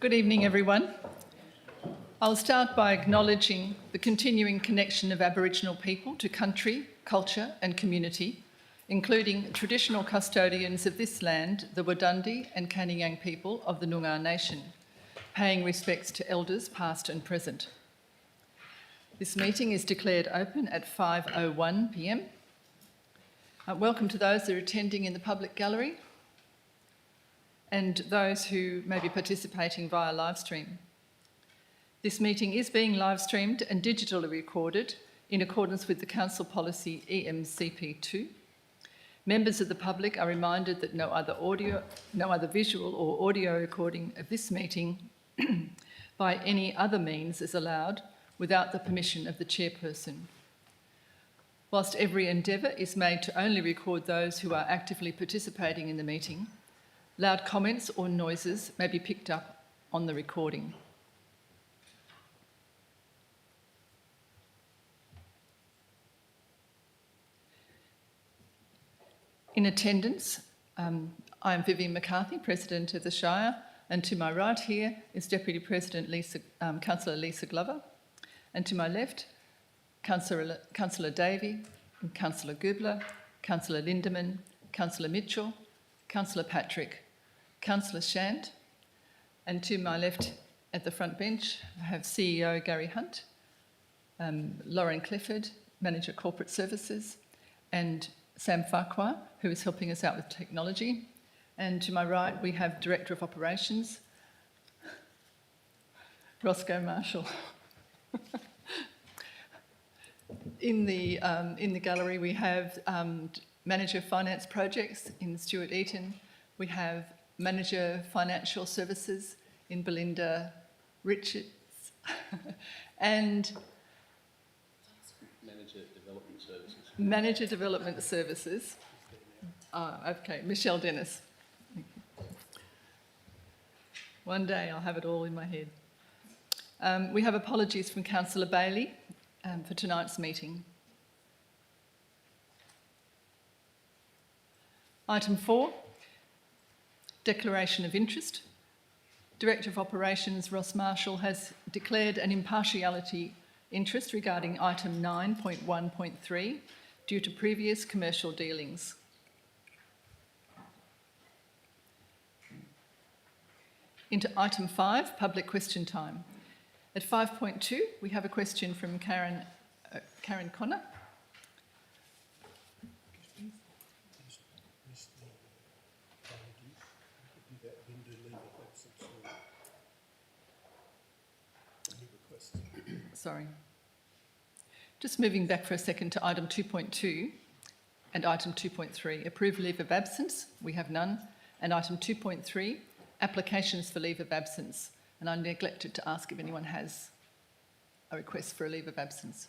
Good evening, everyone. I'll start by acknowledging the continuing connection of Aboriginal people to country, culture and community, including traditional custodians of this land, the Wadandi and Kaniang people of the Noongar Nation, paying respects to elders past and present. This meeting is declared open at 5:01 p.m. Welcome to those that are attending in the public gallery and those who may be participating via live stream. This meeting is being live streamed and digitally recorded in accordance with the Council Policy EMCP2. Members of the public are reminded that no other visual or audio recording of this meeting by any other means is allowed without the permission of the chairperson. Whilst every endeavour is made to only record those who are actively participating in the meeting, loud comments or noises may be picked up on the recording. In attendance, I am Vivian McCarthy, President of the Shire, and to my right here is Deputy President Councillor Lisa Glover, and to my left, Councillor Davey, Councillor Gubler, Councillor Lindeman, Councillor Mitchell, Councillor Patrick, Councillor Shand, and to my left at the front bench, I have CEO Gary Hunt, Lauren Clifford, Manager Corporate Services, and Sam Farquhar, who is helping us out with technology. And to my right, we have Director of Operations, Roscoe Marshall. In the gallery, we have Manager of Finance Projects in Stuart Eaton. We have Manager Financial Services in Belinda Richards and Manager Development Services. Okay, Michelle Dennis. Thank you. One day I'll have it all in my head. We have apologies from Councillor Bailey for tonight's meeting. Item 4, Declaration of Interest. Director of Operations Ross Marshall has declared an impartiality interest regarding item 9.1.3 due to previous commercial dealings. Into item 5, public question time. At 5.2, we have a question from Karen Connor. Sorry. Just moving back for a second to item 2.2 and item 2.3. Approved leave of absence, we have none. And item 2.3, applications for leave of absence. And I neglected to ask if anyone has a request for a leave of absence.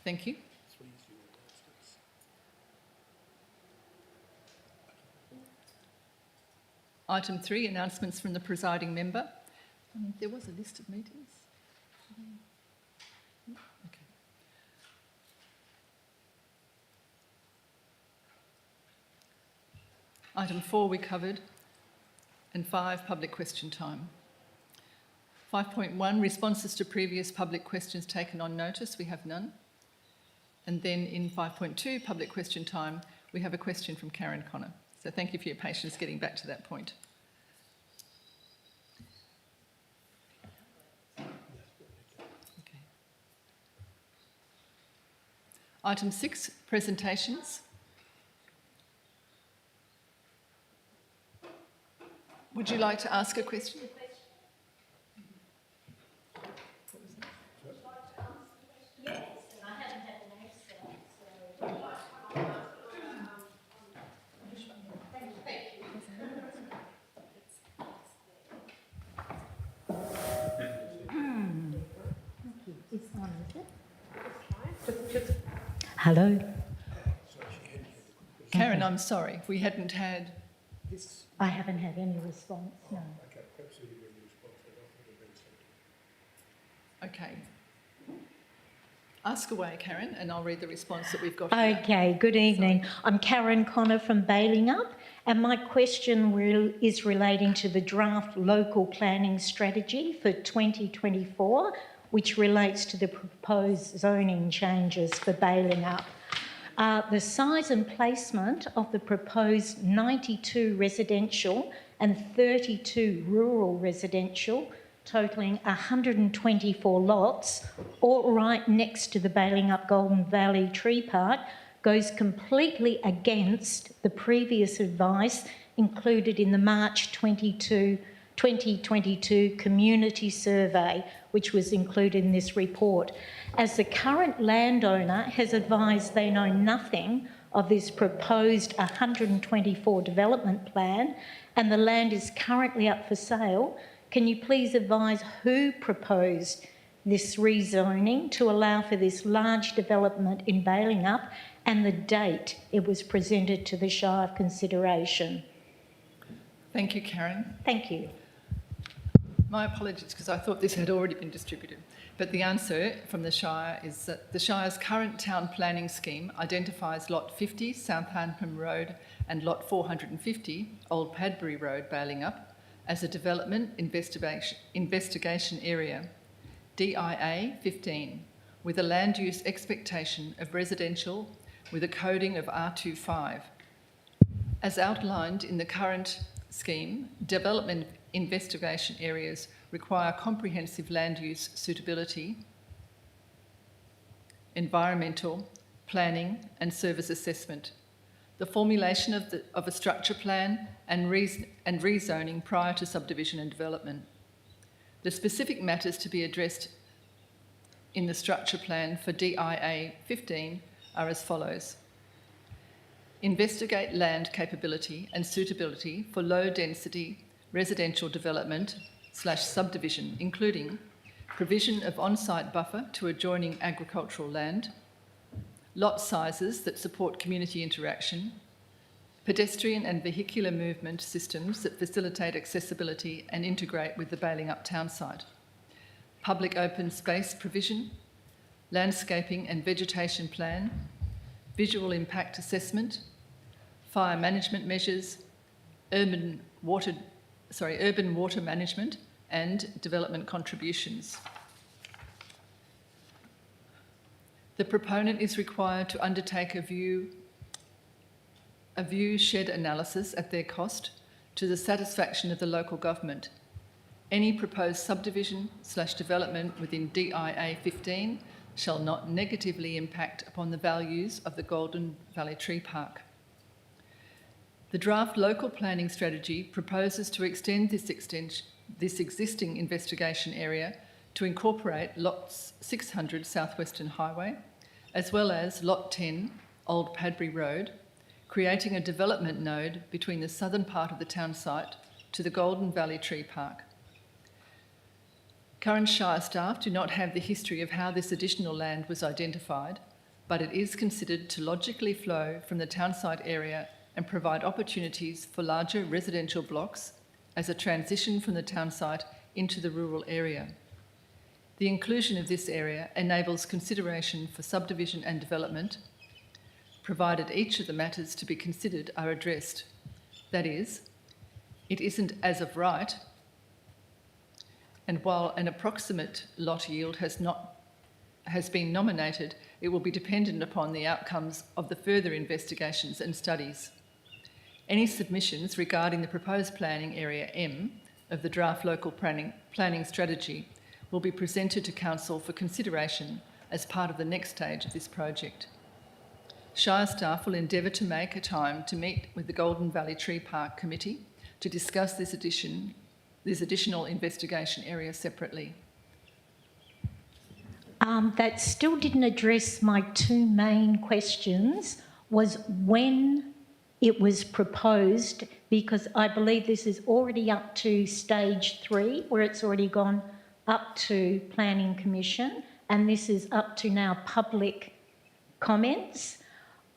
Thank you. Item 3, announcements from the presiding member. There was a list of meetings. Okay. Item 4 we covered, and 5, public question time. 5.1, responses to previous public questions taken on notice, we have none. And then in 5.2, public question time, we have a question from Karen Connor. So thank you for your patience getting back to that point. Okay. Item 6, presentations. Would you like to ask a question? Hello. Karen, I'm sorry, we hadn't had... I haven't had any response, no. Okay. Ask away, Karen, and I'll read the response that we've got here. Okay, good evening. I'm Karen Connor from Bailing Up, And my question is relating to the draft local planning strategy for 2024, which relates to the proposed zoning changes for Baling Up. The size and placement of the proposed 92 residential and 32 rural residential, totalling 124 lots, all right next to the Baling Up Golden Valley Tree Park, goes completely against the previous advice included in the March 2022 community survey, which was included in this report, as the current landowner has advised they know nothing of this proposed 124 development plan and the land is currently up for sale. Can you please advise who proposed this rezoning to allow for this large development in Baling Up and the date it was presented to the Shire for consideration? Thank you, Karen. Thank you. My apologies, because I thought this had already been distributed. But the answer from the Shire is that the Shire's current town planning scheme identifies Lot 50, Southampton Road, and Lot 450, Old Padbury Road, Baling Up, as a development investigation area, DIA 15, with a land use expectation of residential with a coding of R25. As outlined in the current scheme, development investigation areas require comprehensive land use suitability, environmental, planning and service assessment, the formulation of a structure plan and rezoning prior to subdivision and development. The specific matters to be addressed in the structure plan for DIA 15 are as follows. Investigate land capability and suitability for low density residential development / subdivision, including provision of on-site buffer to adjoining agricultural land, lot sizes that support community interaction, pedestrian and vehicular movement systems that facilitate accessibility and integrate with the Baling Up town site, public open space provision, landscaping and vegetation plan, visual impact assessment, fire management measures, urban water management and development contributions. The proponent is required to undertake a view shed analysis at their cost to the satisfaction of the local government. Any proposed subdivision / development within DIA 15 shall not negatively impact upon the values of the Golden Valley Tree Park. The draft local planning strategy proposes to extend this existing investigation area to incorporate lots 600 South Western Highway, as well as lot 10 Old Padbury Road, creating a development node between the southern part of the town site to the Golden Valley Tree Park. Current Shire staff do not have the history of how this additional land was identified, but it is considered to logically flow from the town site area and provide opportunities for larger residential blocks as a transition from the town site into the rural area. The inclusion of this area enables consideration for subdivision and development, provided each of the matters to be considered are addressed. That is, it isn't as of right, and while an approximate lot yield has been nominated, it will be dependent upon the outcomes of the further investigations and studies. Any submissions regarding the proposed planning area M of the draft local planning strategy will be presented to Council for consideration as part of the next stage of this project. Shire staff will endeavour to make a time to meet with the Golden Valley Tree Park Committee to discuss this additional investigation area separately. That still didn't address my two main questions, was when it was proposed, because I believe this is already up to stage 3, where it's already gone up to Planning Commission, and this is up to now public comments.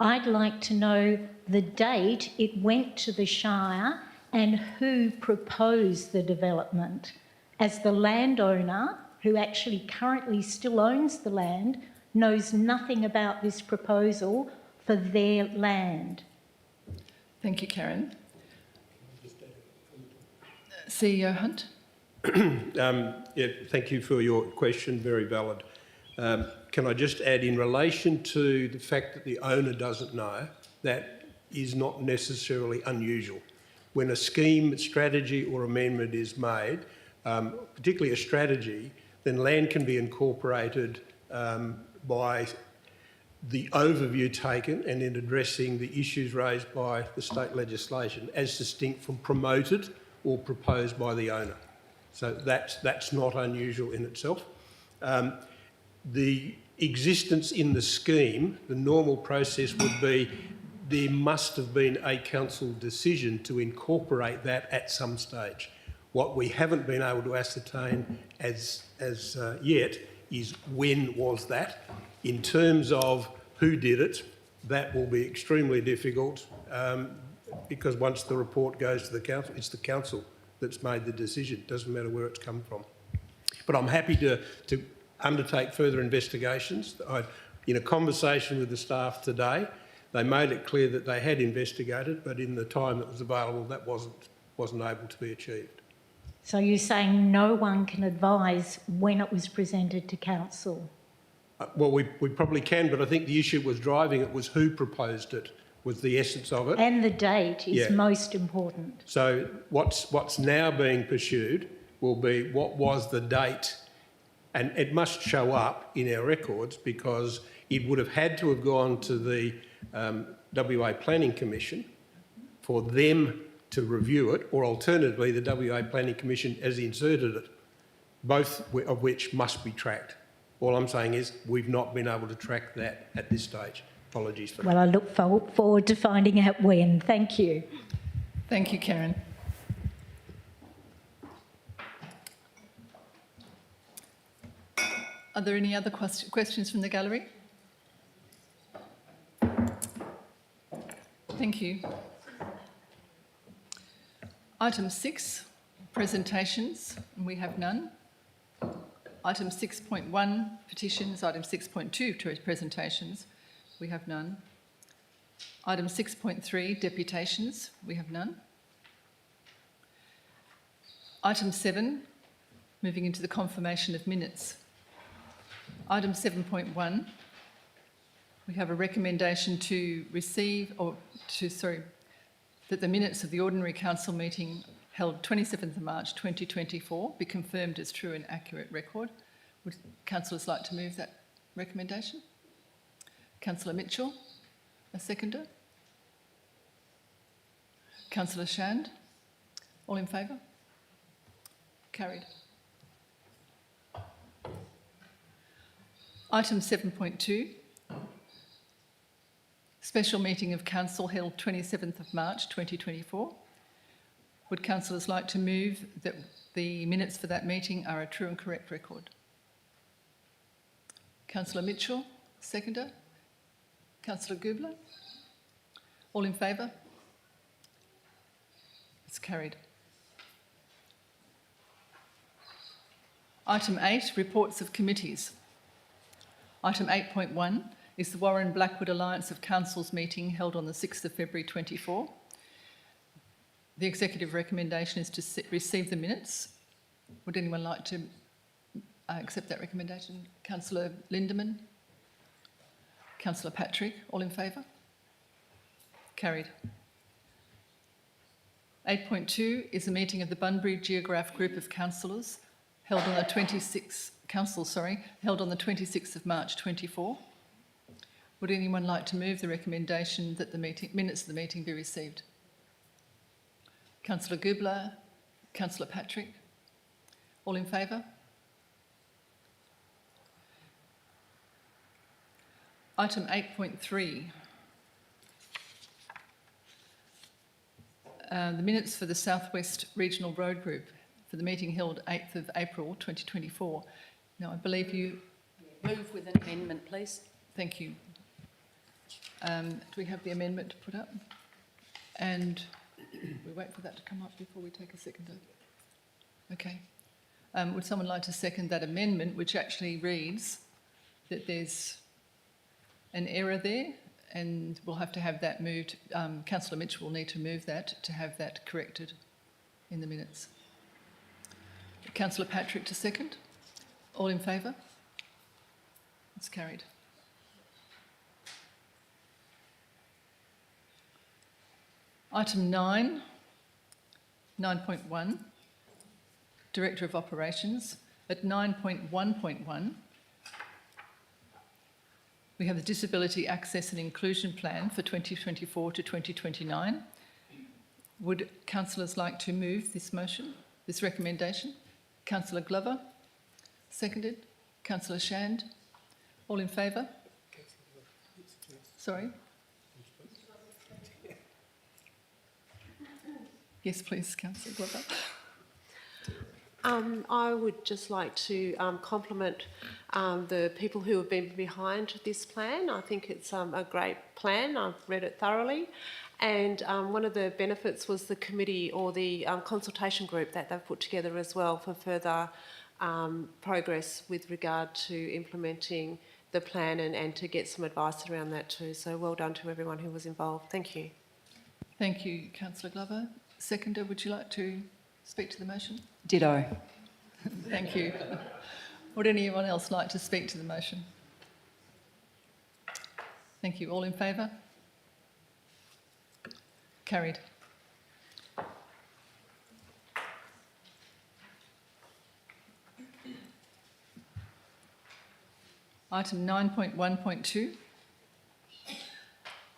I'd like to know the date it went to the Shire and who proposed the development, as the landowner, who actually currently still owns the land, knows nothing about this proposal for their land. Thank you, Karen. CEO Hunt. Yeah, thank you for your question, very valid. Can I just add, in relation to the fact that the owner doesn't know, that is not necessarily unusual. When a scheme, strategy or amendment is made, particularly a strategy, then land can be incorporated by the overview taken and in addressing the issues raised by the state legislation as distinct from promoted or proposed by the owner. So that's not unusual in itself. The existence in the scheme, the normal process would be there must have been a council decision to incorporate that at some stage. What we haven't been able to ascertain as yet is when was that. In terms of who did it, that will be extremely difficult because once the report goes to the council, it's the council that's made the decision. It doesn't matter where it's come from. But I'm happy to undertake further investigations. In a conversation with the staff today, they made it clear that they had investigated, but in the time that was available, that wasn't able to be achieved. So you're saying no one can advise when it was presented to council? Well, we probably can, but I think the issue was driving it was who proposed it, was the essence of it. And the date is most important. So what's now being pursued will be what was the date, and it must show up in our records because it would have had to have gone to the WA Planning Commission for them to review it, or alternatively the WA Planning Commission has inserted it, both of which must be tracked. All I'm saying is we've not been able to track that at this stage. Apologies for that. Well, I look forward to finding out when. Thank you. Thank you, Karen. Are there any other questions from the gallery? Thank you. Item 6, presentations, and we have none. Item 6.1, petitions. Item 6.2, presentations. We have none. Item 6.3, deputations. We have none. Item 7, moving into the confirmation of minutes. Item 7.1, we have a recommendation to receive, that the minutes of the ordinary council meeting held 27th of March 2024 be confirmed as true and accurate record. Would councillors like to move that recommendation? Councillor Mitchell, a seconder. Councillor Shand, all in favour? Carried. Item 7.2, special meeting of council held 27th of March 2024. Would councillors like to move that the minutes for that meeting are a true and correct record? Councillor Mitchell, seconder. Councillor Gubler, all in favour? It's carried. Item 8, reports of committees. Item 8.1 is the Warren Blackwood Alliance of Councils meeting held on the 6th of February 24. The executive recommendation is to receive the minutes. Would anyone like to accept that recommendation? Councillor Lindeman? Councillor Patrick, all in favour? Carried. 8.2 is a meeting of the Bunbury Geograph Group of Councillors held on the 26th of March 24. Would anyone like to move the recommendation that the minutes of the meeting be received? Councillor Gubler, Councillor Patrick, all in favour? Item 8.3. The minutes for the South West Regional Road Group for the meeting held 8th of April 2024. Now, I believe you... Move with an amendment, please. Thank you. Do we have the amendment to put up? And we wait for that to come up before we take a seconder. Okay. Would someone like to second that amendment, which actually reads that there's an error there and we'll have to have that moved. Councillor Mitchell will need to move that to have that corrected in the minutes. Councillor Patrick to second. All in favour? It's carried. Item 9, 9.1, Director of Operations. At 9.1.1, we have the Disability Access and Inclusion Plan for 2024 to 2029. Would councillors like to move this motion, this recommendation? Councillor Glover, seconded. Councillor Shand, all in favour? Sorry? Yes, please, Councillor Glover. I would just like to compliment the people who have been behind this plan. I think it's a great plan. I've read it thoroughly. And one of the benefits was the committee or the consultation group that they've put together as well for further progress with regard to implementing the plan and to get some advice around that too. So well done to everyone who was involved. Thank you. Thank you, Councillor Glover. Seconder, would you like to speak to the motion? Ditto. Thank you. Would anyone else like to speak to the motion? Thank you. All in favour? Carried. Item 9.1.2,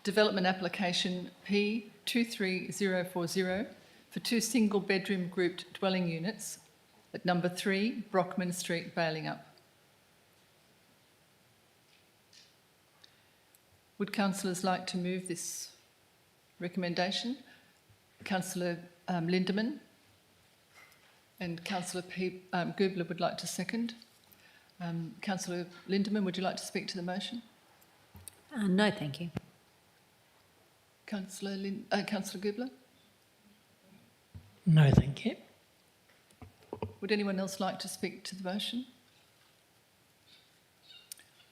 Development Application P23040 for 2 single-bedroom grouped dwelling units at number 3 Brockman Street, Balingup. Would councillors like to move this recommendation? Councillor Lindeman and Councillor Goobler would like to second. Councillor Lindeman, would you like to speak to the motion? No, thank you. Councillor Goobler? No, thank you. Would anyone else like to speak to the motion?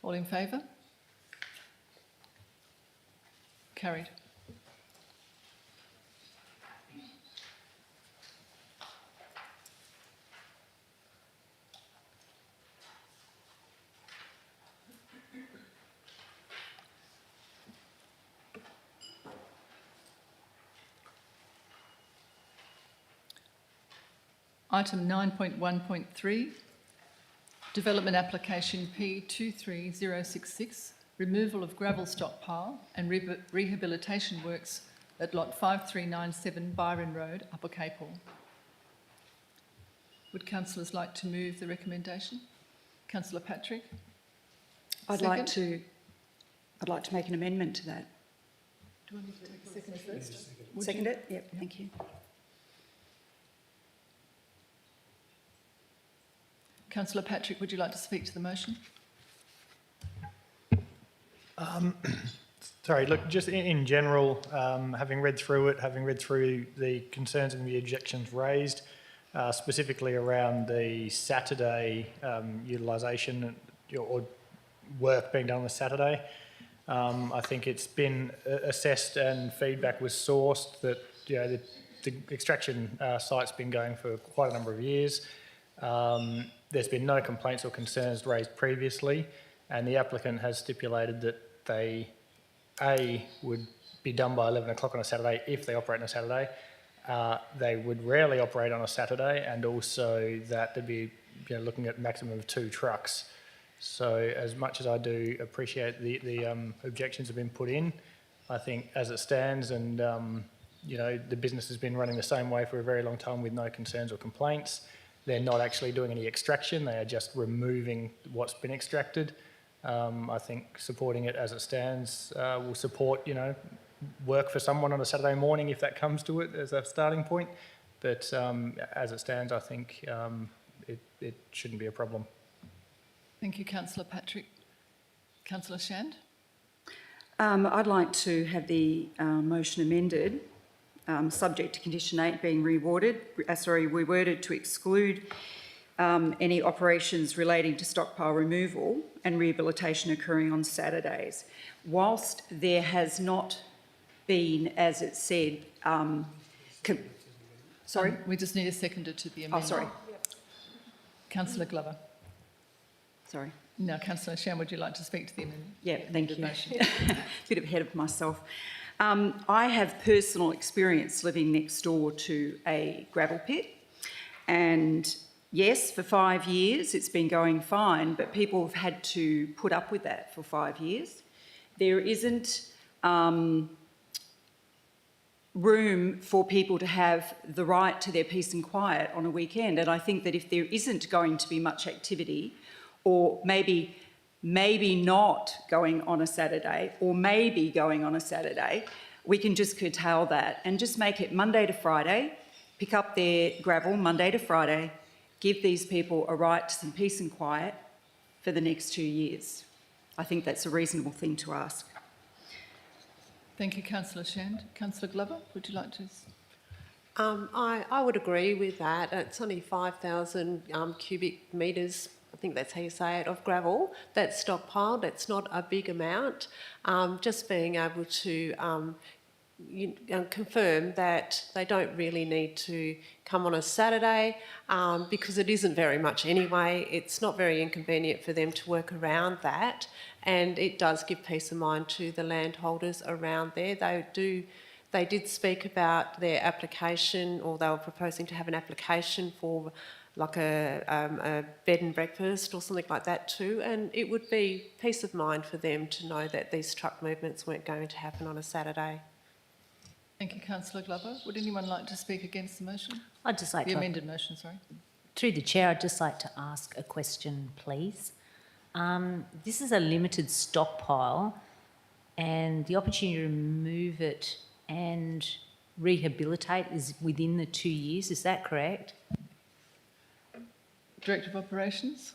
All in favour? Carried. Item 9.1.3, Development Application P23066, Removal of Gravel Stockpile and Rehabilitation Works at Lot 5397 Byron Road, Upper Capel. Would councillors like to move the recommendation? Councillor Patrick? I'd like to make an amendment to that. Do you want me to take a second first? Second it? Yep, thank you. Councillor Patrick, would you like to speak to the motion? Sorry, look, just in general, having read through it, having read through the concerns and the objections raised, specifically around the Saturday utilisation or work being done on the Saturday, I think it's been assessed and feedback was sourced that the extraction site's been going for quite a number of years. There's been no complaints or concerns raised previously, and the applicant has stipulated that they, would be done by 11 o'clock on a Saturday if they operate on a Saturday. They would rarely operate on a Saturday, and also that they'd be looking at maximum of 2 trucks. So as much as I do appreciate the objections have been put in, I think as it stands and the business has been running the same way for a very long time with no concerns or complaints. They're not actually doing any extraction, they are just removing what's been extracted. I think supporting it as it stands will support, work for someone on a Saturday morning if that comes to it as a starting point. But as it stands, I think it shouldn't be a problem. Thank you, Councillor Patrick. Councillor Shand? I'd like to have the motion amended, subject to condition 8 being reworded to exclude any operations relating to stockpile removal and rehabilitation occurring on Saturdays. Whilst there has not been, as it said, sorry? We just need a seconder to the amendment. Oh, sorry. Councillor Glover. Sorry. Now, Councillor Shan, would you like to speak to the amendment? Yeah, thank you. Motion. Bit ahead of myself. I have personal experience living next door to a gravel pit, and yes, for 5 years it's been going fine, but people have had to put up with that for 5 years. There isn't room for people to have the right to their peace and quiet on a weekend, and I think that if there isn't going to be much activity, or maybe not going on a Saturday, or maybe going on a Saturday, we can just curtail that and just make it Monday to Friday, pick up their gravel Monday to Friday, give these people a right to some peace and quiet for the next 2 years. I think that's a reasonable thing to ask. Thank you, Councillor Shand. Councillor Glover, would you like to? I would agree with that. It's only 5,000 cubic metres, I think that's how you say it, of gravel that's stockpiled. It's not a big amount. Just being able to confirm that they don't really need to come on a Saturday because it isn't very much anyway. It's not very inconvenient for them to work around that, and it does give peace of mind to the landholders around there. They did speak about their application, or they were proposing to have an application for like a bed and breakfast or something like that too, and it would be peace of mind for them to know that these truck movements weren't going to happen on a Saturday. Thank you, Councillor Glover. Would anyone like to speak against the motion? I'd just like The to, amended motion, sorry. through the chair, I'd just like to ask a question, please. This is a limited stockpile, and the opportunity to remove it and rehabilitate is within the 2 years. Is that correct? Director of Operations.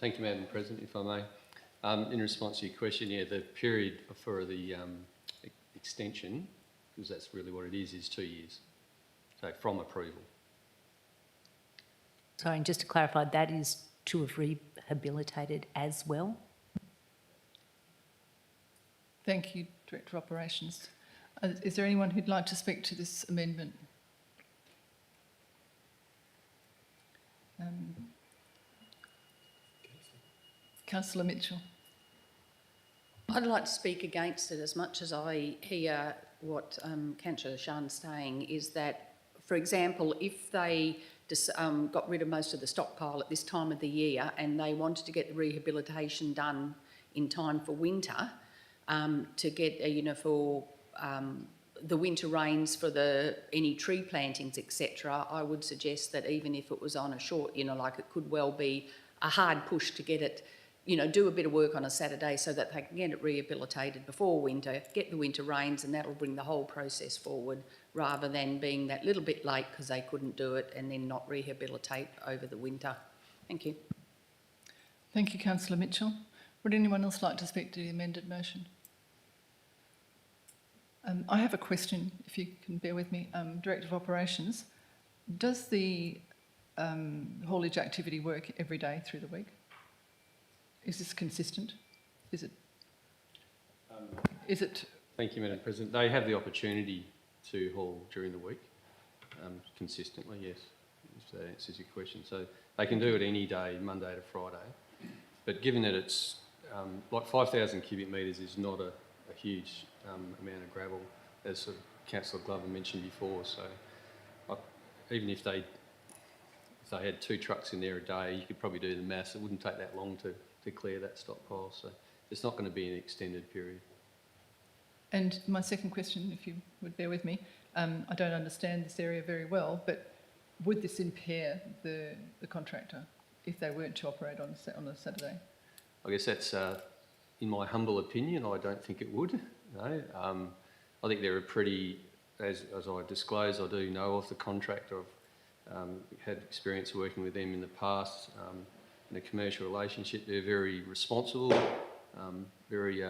Thank you, Madam President, if I may. In response to your question, yeah, the period for the extension, because that's really what it is 2 years. So from approval. Sorry, and just to clarify, that is to have rehabilitated as well? Thank you, Director of Operations. Is there anyone who'd like to speak to this amendment? Councillor Mitchell. I'd like to speak against it. As much as I hear what Councillor Shan's saying, is that, for example, if they got rid of most of the stockpile at this time of the year and they wanted to get the rehabilitation done in time for winter, to get, for the winter rains for any tree plantings, etc., I would suggest that even if it was on a short, like it could well be a hard push to get it, do a bit of work on a Saturday so that they can get it rehabilitated before winter, get the winter rains, and that'll bring the whole process forward, rather than being that little bit late because they couldn't do it and then not rehabilitate over the winter. Thank you. Thank you, Councillor Mitchell. Would anyone else like to speak to the amended motion? I have a question, if you can bear with me. Director of Operations, does the haulage activity work every day through the week? Is this consistent? Is it? Thank you, Madam President. They have the opportunity to haul during the week consistently, yes, if that answers your question. So they can do it any day, Monday to Friday. But given that it's like 5,000 cubic metres is not a huge amount of gravel, as sort of Councillor Glover mentioned before. So even if they had 2 trucks in there a day, you could probably do the maths. It wouldn't take that long to clear that stockpile. So it's not going to be an extended period. And my second question, if you would bear with me, I don't understand this area very well, but would this impair the contractor if they weren't to operate on a Saturday? I guess that's, in my humble opinion, I don't think it would. No. I think they're a pretty, as I disclose, I do know of the contractor. I've had experience working with them in the past in a commercial relationship. They're very responsible, very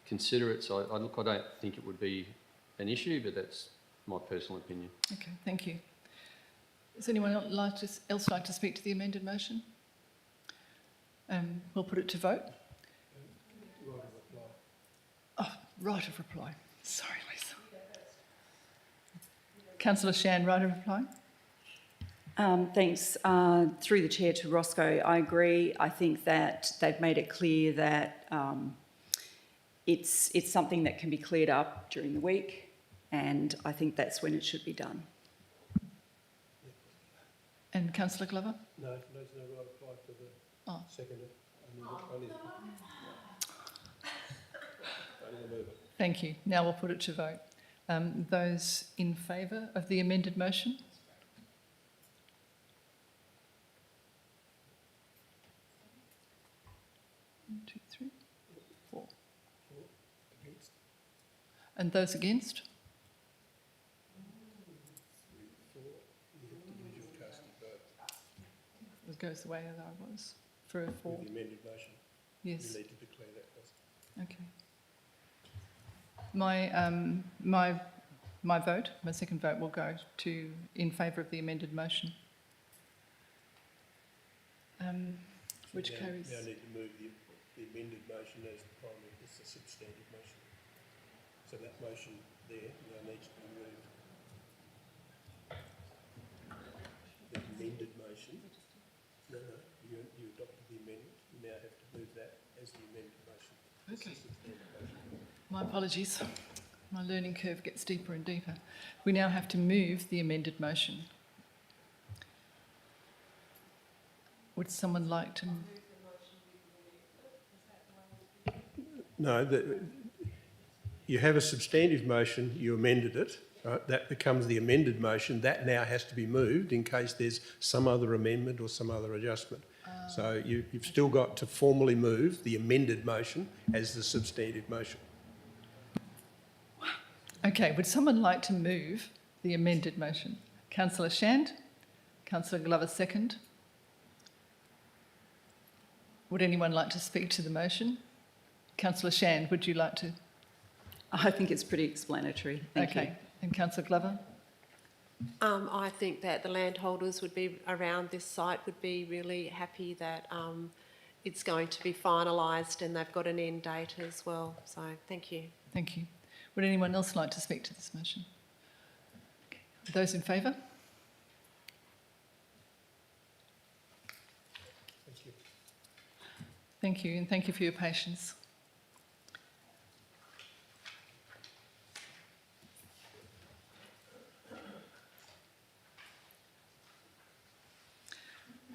considerate. So I don't think it would be an issue, but that's my personal opinion. Okay, thank you. Does anyone else like to speak to the amended motion? We'll put it to vote. Oh, right of reply. Sorry, Lisa. Councillor Shan, right of reply. Thanks. Through the chair to Roscoe, I agree. I think that they've made it clear that it's something that can be cleared up during the week, and I think that's when it should be done. And Councillor Glover? No, there's no right apply for the Oh. seconder. Only the mover. Thank you. Now we'll put it to vote. Those in favour of the amended motion? One, two, three, four. And those against? It goes the way that I was for a four. With the amended motion, Yes. you need to declare that first. Okay. My vote, my second vote will go to in favour of the amended motion. Which Now- carries. Now need to move the amended motion as the primary, it's a substantive motion. So that motion there now needs to be moved. The amended motion, no, you adopted the amendment, you now have to move that as the amended motion. It's a Okay. substantive motion. My apologies. My learning curve gets deeper and deeper. We now have to move the amended motion. Would someone like to? No, you have a substantive motion, you amended it, right? That becomes the amended motion. That now has to be moved in case there's some other amendment or some other adjustment. So you've still got to formally move the amended motion as the substantive motion. Okay, would someone like to move the amended motion? Councillor Shand? Councillor Glover second. Would anyone like to speak to the motion? Councillor Shand, would you like to? I think it's pretty explanatory. Thank you. Okay, and Councillor Glover? I think that the landholders would be around this site would be really happy that it's going to be finalised and they've got an end date as well. So thank you. Thank you. Would anyone else like to speak to this motion? Okay. Those in favour? Thank you. Thank you, and thank you for your patience.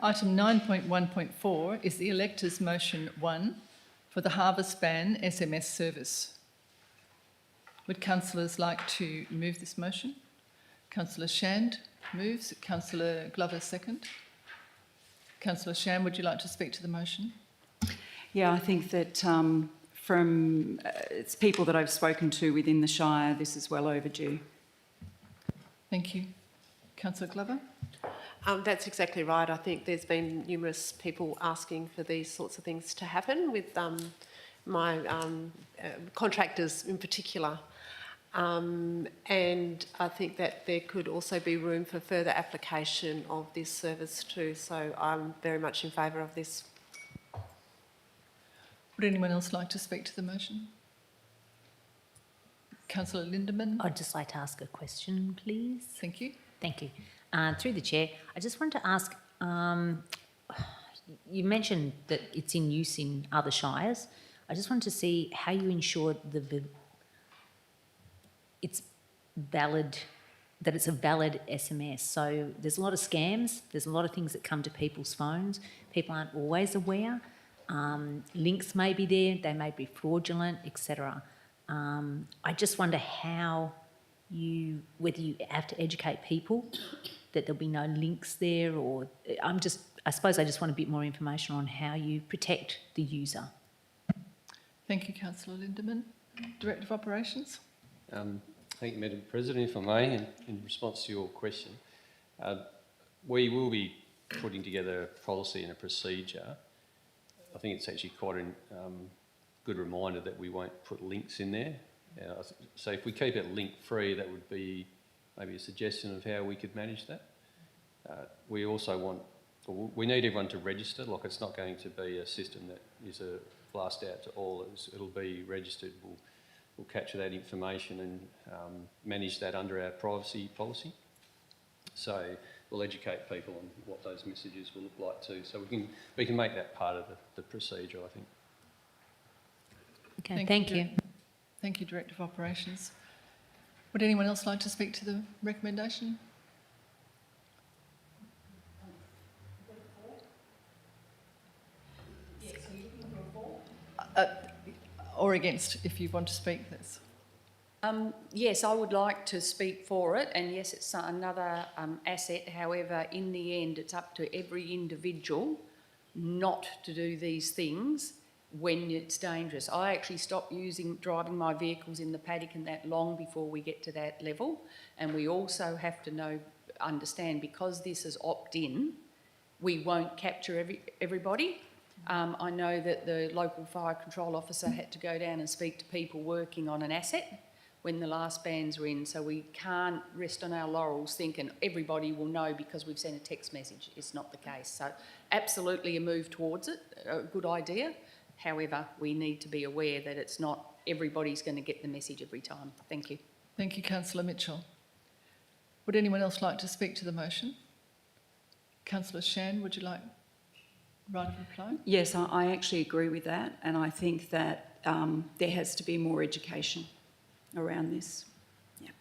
Item 9.1.4 is the electors' motion 1 for the Harvest Ban SMS service. Would councillors like to move this motion? Councillor Shand moves. Councillor Glover second. Councillor Shand, would you like to speak to the motion? Yeah, I think that from it's people that I've spoken to within the Shire, this is well overdue. Thank you. Councillor Glover? That's exactly right. I think there's been numerous people asking for these sorts of things to happen with my contractors in particular. And I think that there could also be room for further application of this service too. So I'm very much in favour of this. Would anyone else like to speak to the motion? Councillor Lindemann? I'd just like to ask a question, please. Thank you. Thank you. Through the chair, I just wanted to ask, you mentioned that it's in use in other shires. I just wanted to see how you ensure it's valid, that it's a valid SMS. So there's a lot of scams, there's a lot of things that come to people's phones. People aren't always aware. Links may be there, they may be fraudulent, etc. I just wonder whether you have to educate people that there'll be no links there, or I suppose I just want a bit more information on how you protect the user. Thank you, Councillor Lindemann. Director of Operations? Thank you, Madam President. If I may, in response to your question, we will be putting together a policy and a procedure. I think it's actually quite a good reminder that we won't put links in there. So if we keep it link-free, that would be maybe a suggestion of how we could manage that. We also we need everyone to register. Like, it's not going to be a system that is a blast out to all. It'll be registered. We'll capture that information and manage that under our privacy policy. So we'll educate people on what those messages will look like too. So we can make that part of the procedure, I think. Okay, thank you. Thank you, Director of Operations. Would anyone else like to speak to the recommendation? Or against, if you want to speak, that's... Yes, I would like to speak for it, and yes, it's another asset. However, in the end, it's up to every individual not to do these things when it's dangerous. I actually stopped driving my vehicles in the paddock and that long before we get to that level, and we also have to understand, because this is opt-in, we won't capture everybody. I know that the local fire control officer had to go down and speak to people working on an asset when the last bans were in, so we can't rest on our laurels thinking everybody will know because we've sent a text message. It's not the case. So absolutely a move towards it, a good idea. However, we need to be aware that it's not everybody's going to get the message every time. Thank you. Thank you, Councillor Mitchell. Would anyone else like to speak to the motion? Councillor Shan, would you like right of reply? Yes, I actually agree with that, and I think that there has to be more education around this. Yeah.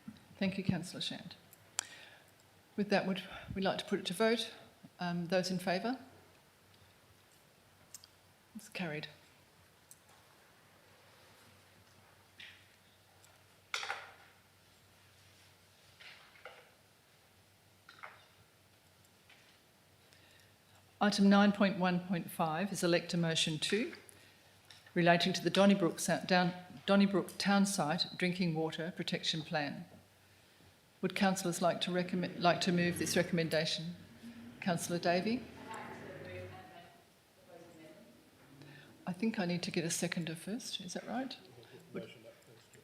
Thank you, Councillor Shand. With that, would we like to put it to vote? Those in favour? It's carried. Item 9.1.5 is elect a motion 2 relating to the Donnybrook Town Site Drinking Water Protection Plan. Would councillors like to move this recommendation? Councillor Davey? I think I need to get a seconder first, is that right?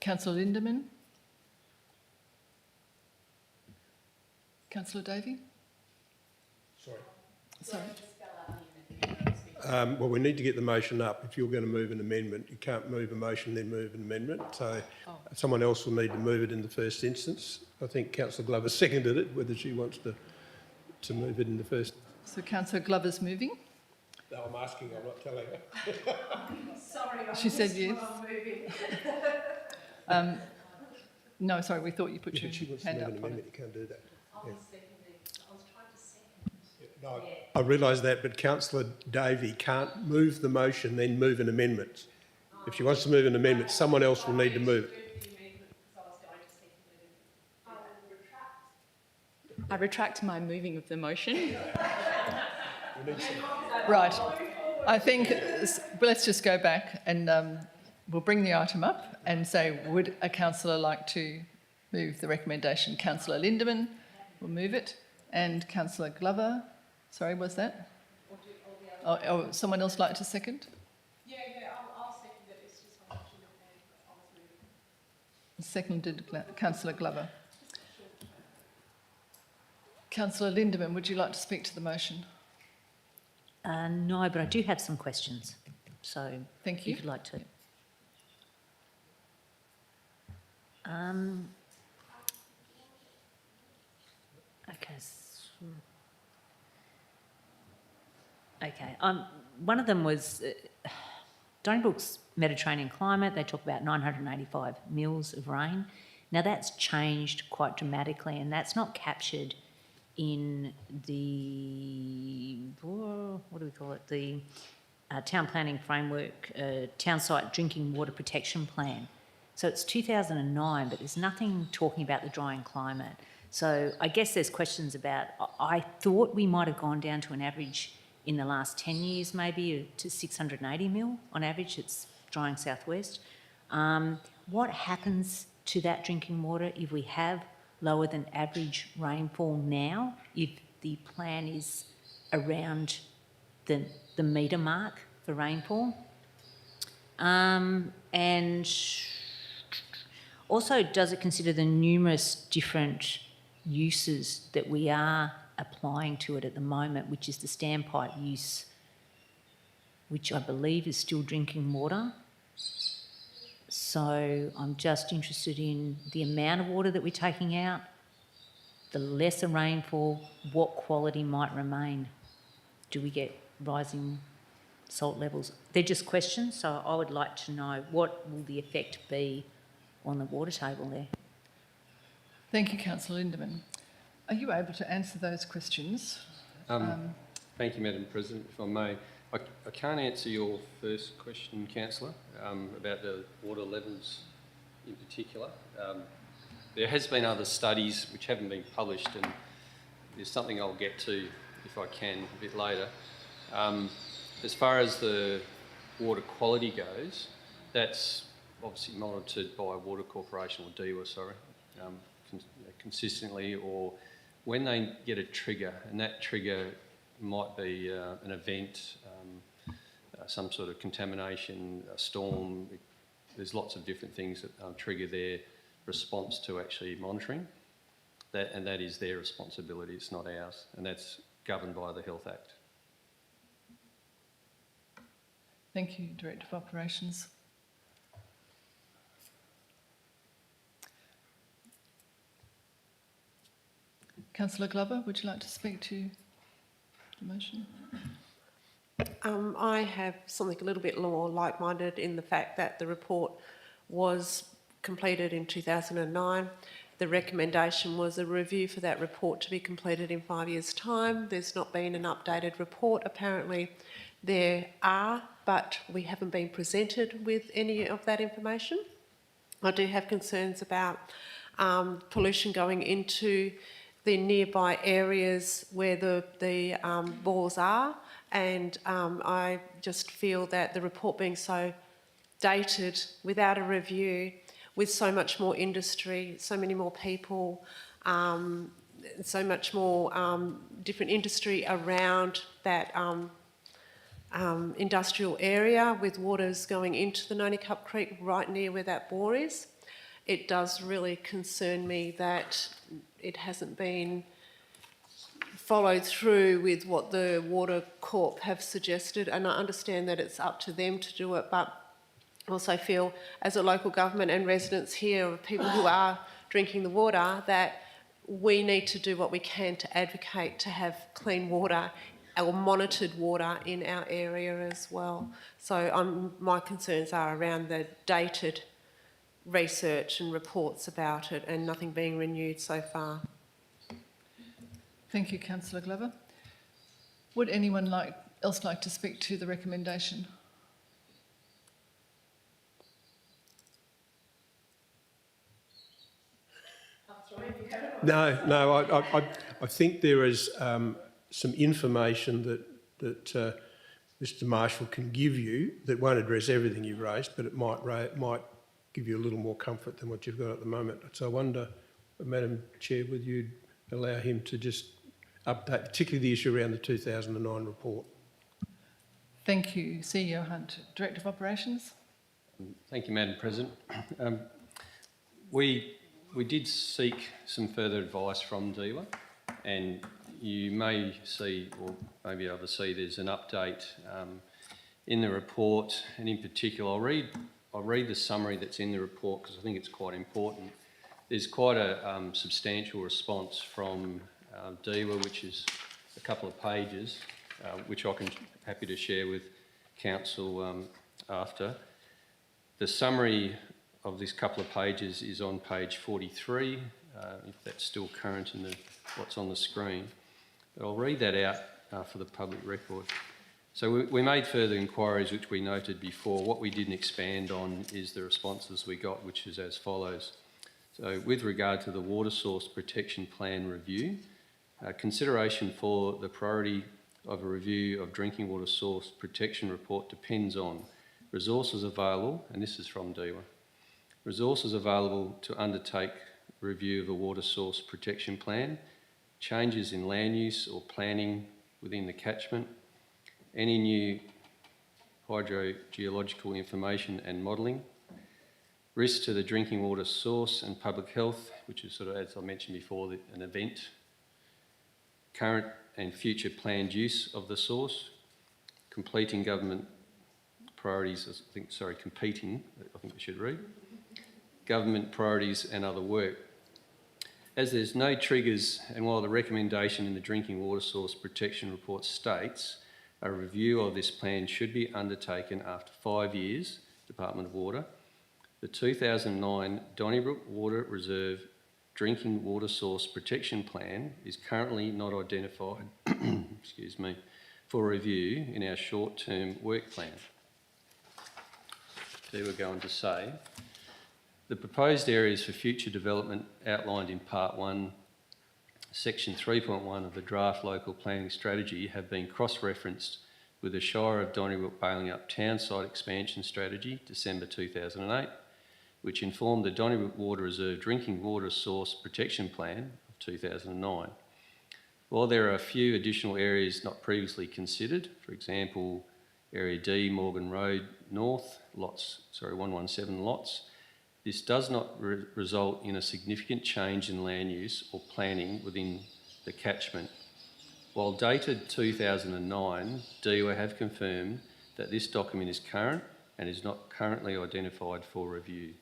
Councillor Lindeman? Councillor Davey? Sorry. Well, we need to get the motion up. If you're going to move an amendment, you can't move a motion then move an amendment. So someone else will need to move it in the first instance. I think Councillor Glover seconded it, whether she wants to move it in the first. So Councillor Glover's moving? No, I'm asking, I'm not telling her. Sorry, she said yes. No, sorry, we thought you put your She wants hand to up move an on amendment, it. you can't do that. Yeah. No, I realise that, but Councillor Davey can't move the motion, then move an amendment. If she wants to move an amendment, someone else will need to move it. I retract my moving of the motion. Right. I think let's just go back and we'll bring the item up and say, would a councillor like to move the recommendation? Councillor Lindeman will move it, and Councillor Glover. Sorry, was that? Oh, someone else like to second? Yeah, I'll second it. It's just I'm watching the hand, but I was moving. Seconded Councillor Glover. Councillor Lindeman, would you like to speak to the motion? No, but I do have some questions. So Thank you. if you'd like to. Okay. Okay. One of them was Donnybrook's Mediterranean climate. They talk about 985 mils of rain. Now that's changed quite dramatically, and that's not captured in the, what do we call it, the Town Planning Framework, Town Site Drinking Water Protection Plan. So it's 2009, but there's nothing talking about the drying climate. So I guess there's questions about, I thought we might have gone down to an average in the last 10 years maybe to 680 mil on average, it's drying southwest. What happens to that drinking water if we have lower than average rainfall now, if the plan is around the metre mark for rainfall? And also, does it consider the numerous different uses that we are applying to it at the moment, which is the standpipe use, which I believe is still drinking water? So I'm just interested in the amount of water that we're taking out the lesser rainfall, what quality might remain? Do we get rising salt levels? They're just questions, so I would like to know what will the effect be on the water table there? Thank you, Councillor Lindeman. Are you able to answer those questions? Thank you, Madam President. If I may, I can't answer your first question, Councillor, about the water levels in particular. There has been other studies which haven't been published, and there's something I'll get to, if I can, a bit later. As far as the water quality goes, that's obviously monitored by Water Corporation, or DEWA, sorry, consistently, or when they get a trigger, and that trigger might be an event, some sort of contamination, a storm. There's lots of different things that trigger their response to actually monitoring. And that is their responsibility, it's not ours, and that's governed by the Health Act. Thank you, Director of Operations. Councillor Glover, would you like to speak to the motion? I have something a little bit more like-minded in the fact that the report was completed in 2009. The recommendation was a review for that report to be completed in 5 years' time. There's not been an updated report. Apparently there are, but we haven't been presented with any of that information. I do have concerns about pollution going into the nearby areas where the bores are, and I just feel that the report being so dated without a review, with so much more industry, so many more people, so much more different industry around that industrial area, with waters going into the Noni Cup Creek right near where that bore is. It does really concern me that it hasn't been followed through with what the Water Corp have suggested, and I understand that it's up to them to do it, but I also feel as a local government and residents here, people who are drinking the water, that we need to do what we can to advocate to have clean water or monitored water in our area as well. So my concerns are around the dated research and reports about it, and nothing being renewed so far. Thank you, Councillor Glover. Would anyone else like to speak to the recommendation? No, I think there is some information that Mr Marshall can give you that won't address everything you've raised, but it might give you a little more comfort than what you've got at the moment. So I wonder, Madam Chair, whether you'd allow him to just update, particularly the issue around the 2009 report. Thank you. CEO Hunt, Director of Operations. Thank you, Madam President. We did seek some further advice from DEWA, and you may see, or may be able to see, there's an update in the report, and in particular, I'll read the summary that's in the report because I think it's quite important. There's quite a substantial response from DEWA, which is a couple of pages, which I can happy to share with Council after. The summary of this couple of pages is on page 43, if that's still current in what's on the screen. But I'll read that out for the public record. So we made further inquiries, which we noted before. What we didn't expand on is the responses we got, which is as follows. So with regard to the Water Source Protection Plan review, consideration for the priority of a review of drinking water source protection report depends on resources available, and this is from DEWA, resources available to undertake review of a water source protection plan, changes in land use or planning within the catchment, any new hydrogeological information and modelling, risks to the drinking water source and public health, which is sort of, as I mentioned before, an event, current and future planned use of the source, completing government priorities, competing, I think we should read, government priorities and other work. As there's no triggers, and while the recommendation in the Drinking Water Source Protection Report states a review of this plan should be undertaken after 5 years, Department of Water, the 2009 Donnybrook Water Reserve Drinking Water Source Protection Plan is currently not identified excuse me, for review in our short-term work plan. There we're going to say, the proposed areas for future development outlined in Part 1, Section 3.1 of the draft local planning strategy have been cross-referenced with the Shire of Donnybrook Balingup Town Site Expansion Strategy, December 2008, which informed the Donnybrook Water Reserve Drinking Water Source Protection Plan of 2009. While there are a few additional areas not previously considered, for example, Area D, Morgan Road North, 117 lots, this does not result in a significant change in land use or planning within the catchment. While dated 2009, DEWA have confirmed that this document is current and is not currently identified for review.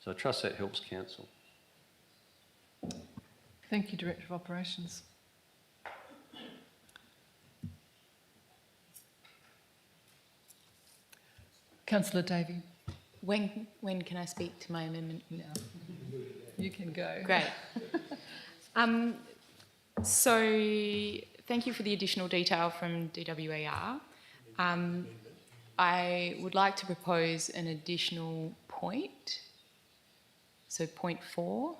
So I trust that helps Council. Thank you, Director of Operations. Councillor Davey. When can I speak to my amendment? Now, you can go. Great. So thank you for the additional detail from DWAR. I would like to propose an additional point. So point 4,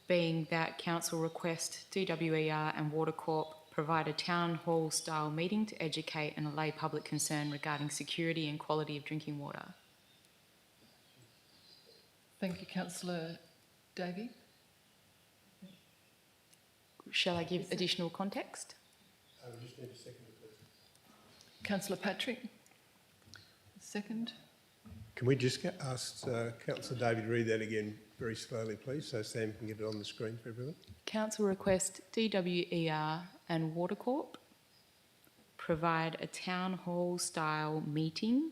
being that Council request DWAR and Water Corp provide a town hall style meeting to educate and allay public concern regarding security and quality of drinking water. Thank you, Councillor Davey. Shall I give additional context? We just need a second, please. Councillor Patrick. Second. Can we just ask Councillor Davey to read that again very slowly, please, so Sam can get it on the screen for everyone? Council request DWER and Water Corp provide a town hall style meeting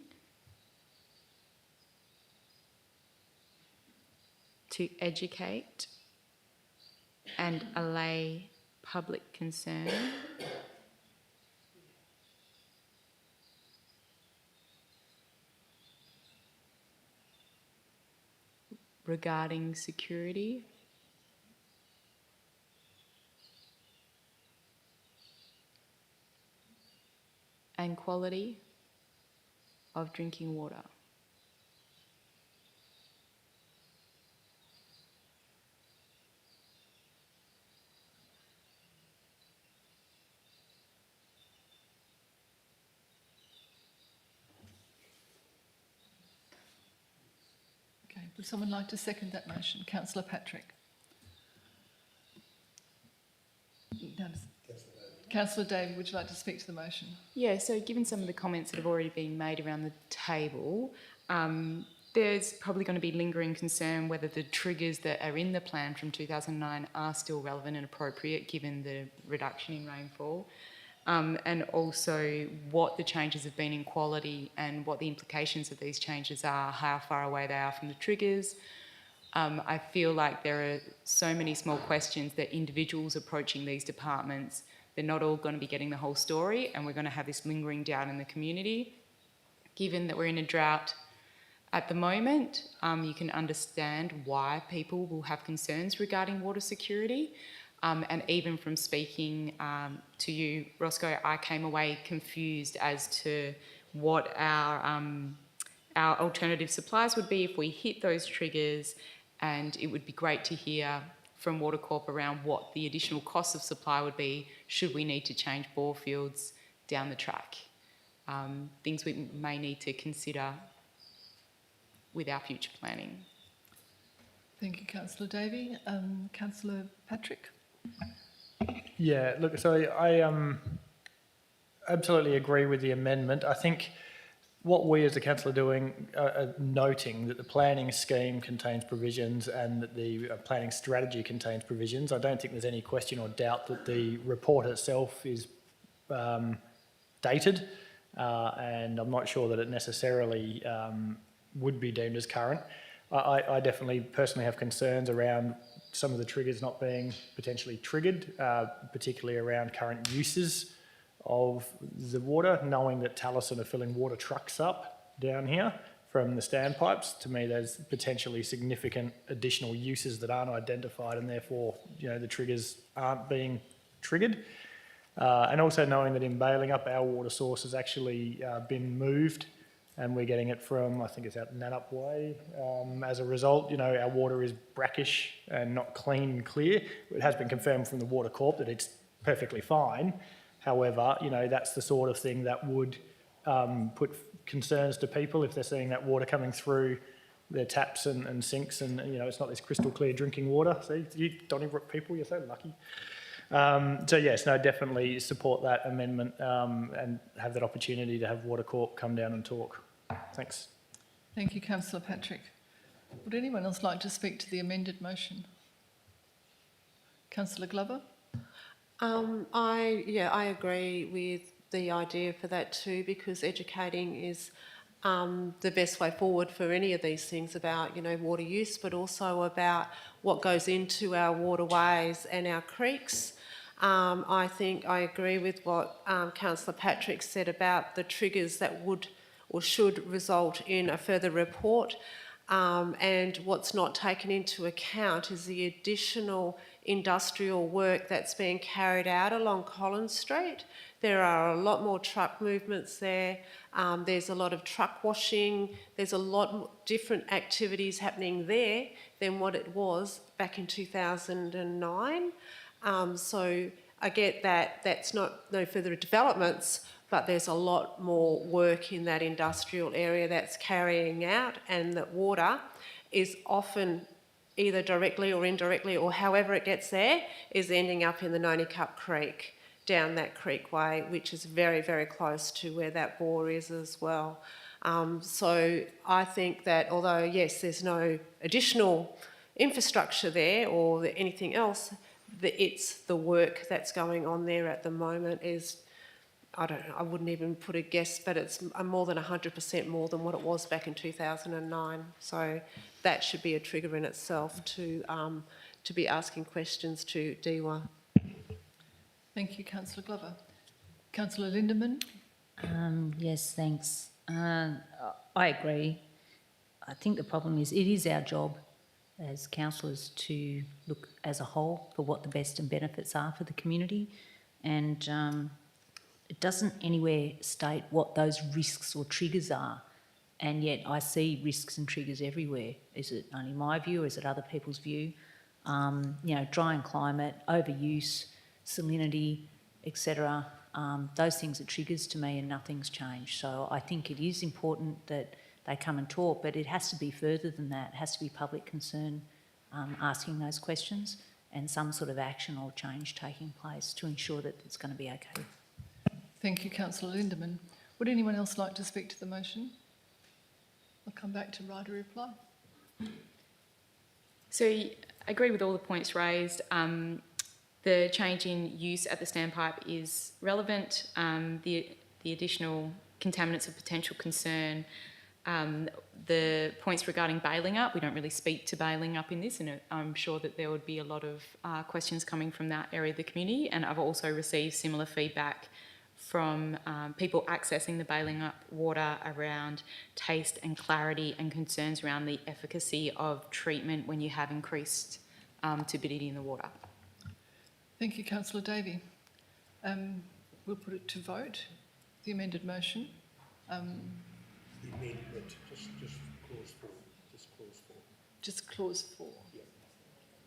to educate and allay public concern regarding security and quality of drinking water. Okay, would someone like to second that motion? Councillor Patrick. No, Councillor Davey, would you like to speak to the motion? Yeah, so given some of the comments that have already been made around the table, there's probably going to be lingering concern whether the triggers that are in the plan from 2009 are still relevant and appropriate given the reduction in rainfall, and also what the changes have been in quality and what the implications of these changes are, how far away they are from the triggers. I feel like there are so many small questions that individuals approaching these departments, they're not all going to be getting the whole story, and we're going to have this lingering doubt in the community. Given that we're in a drought at the moment, you can understand why people will have concerns regarding water security. And even from speaking to you, Roscoe, I came away confused as to what our alternative supplies would be if we hit those triggers, and it would be great to hear from Water Corp around what the additional cost of supply would be should we need to change bore fields down the track. Things we may need to consider with our future planning. Thank you, Councillor Davey. Councillor Patrick. Yeah, look, so I absolutely agree with the amendment. I think what we as the council are doing are noting that the planning scheme contains provisions and that the planning strategy contains provisions. I don't think there's any question or doubt that the report itself is dated, and I'm not sure that it necessarily would be deemed as current. I definitely personally have concerns around some of the triggers not being potentially triggered, particularly around current uses of the water, knowing that Taliesin are filling water trucks up down here from the standpipes. To me, there's potentially significant additional uses that aren't identified, and therefore, you know, the triggers aren't being triggered. And also knowing that in Balingup, our water source has actually been moved, and we're getting it from, I think it's out Nannup Way. As a result, you know, our water is brackish and not clean and clear. It has been confirmed from the Water Corp that it's perfectly fine. However, you know, that's the sort of thing that would put concerns to people if they're seeing that water coming through their taps and sinks, and, you know, it's not this crystal clear drinking water. See, you Donnybrook people, you're so lucky. So yes, no, definitely support that amendment and have that opportunity to have Water Corp come down and talk. Thanks. Thank you, Councillor Patrick. Would anyone else like to speak to the amended motion? Councillor Glover? I agree with the idea for that too, because educating is the best way forward for any of these things about, you know, water use, but also about what goes into our waterways and our creeks. I think I agree with what Councillor Patrick said about the triggers that would or should result in a further report. And what's not taken into account is the additional industrial work that's being carried out along Collins Street. There are a lot more truck movements there. There's a lot of truck washing. There's a lot more different activities happening there than what it was back in 2009. So I get that that's no further developments, but there's a lot more work in that industrial area that's carrying out, and that water is often either directly or indirectly, or however it gets there, is ending up in the Noni Cup Creek, down that creekway, which is very, very close to where that bore is as well. So I think that although, yes, there's no additional infrastructure there or anything else, it's the work that's going on there at the moment is, I don't know, I wouldn't even put a guess, but it's more than 100% more than what it was back in 2009. So that should be a trigger in itself to be asking questions to DEWA. Thank you, Councillor Glover. Councillor Lindeman? Yes, thanks. I agree. I think the problem is it is our job as councillors to look as a whole for what the best and benefits are for the community, and it doesn't anywhere state what those risks or triggers are, and yet I see risks and triggers everywhere. Is it only my view, or is it other people's view? You know, drying climate, overuse, salinity, etc. Those things are triggers to me, and nothing's changed. So I think it is important that they come and talk, but it has to be further than that. It has to be public concern asking those questions, and some sort of action or change taking place to ensure that it's going to be okay. Thank you, Councillor Lindeman. Would anyone else like to speak to the motion? I'll come back to write a reply. So I agree with all the points raised. The change in use at the standpipe is relevant. The additional contaminants of potential concern, the points regarding bailing up, we don't really speak to bailing up in this, and I'm sure that there would be a lot of questions coming from that area of the community, and I've also received similar feedback from people accessing the bailing up water around taste and clarity, and concerns around the efficacy of treatment when you have increased turbidity in the water. Thank you, Councillor Davey. We'll put it to vote, the amended motion. The amendment, just clause 4. Just clause 4. Just clause 4. Yeah.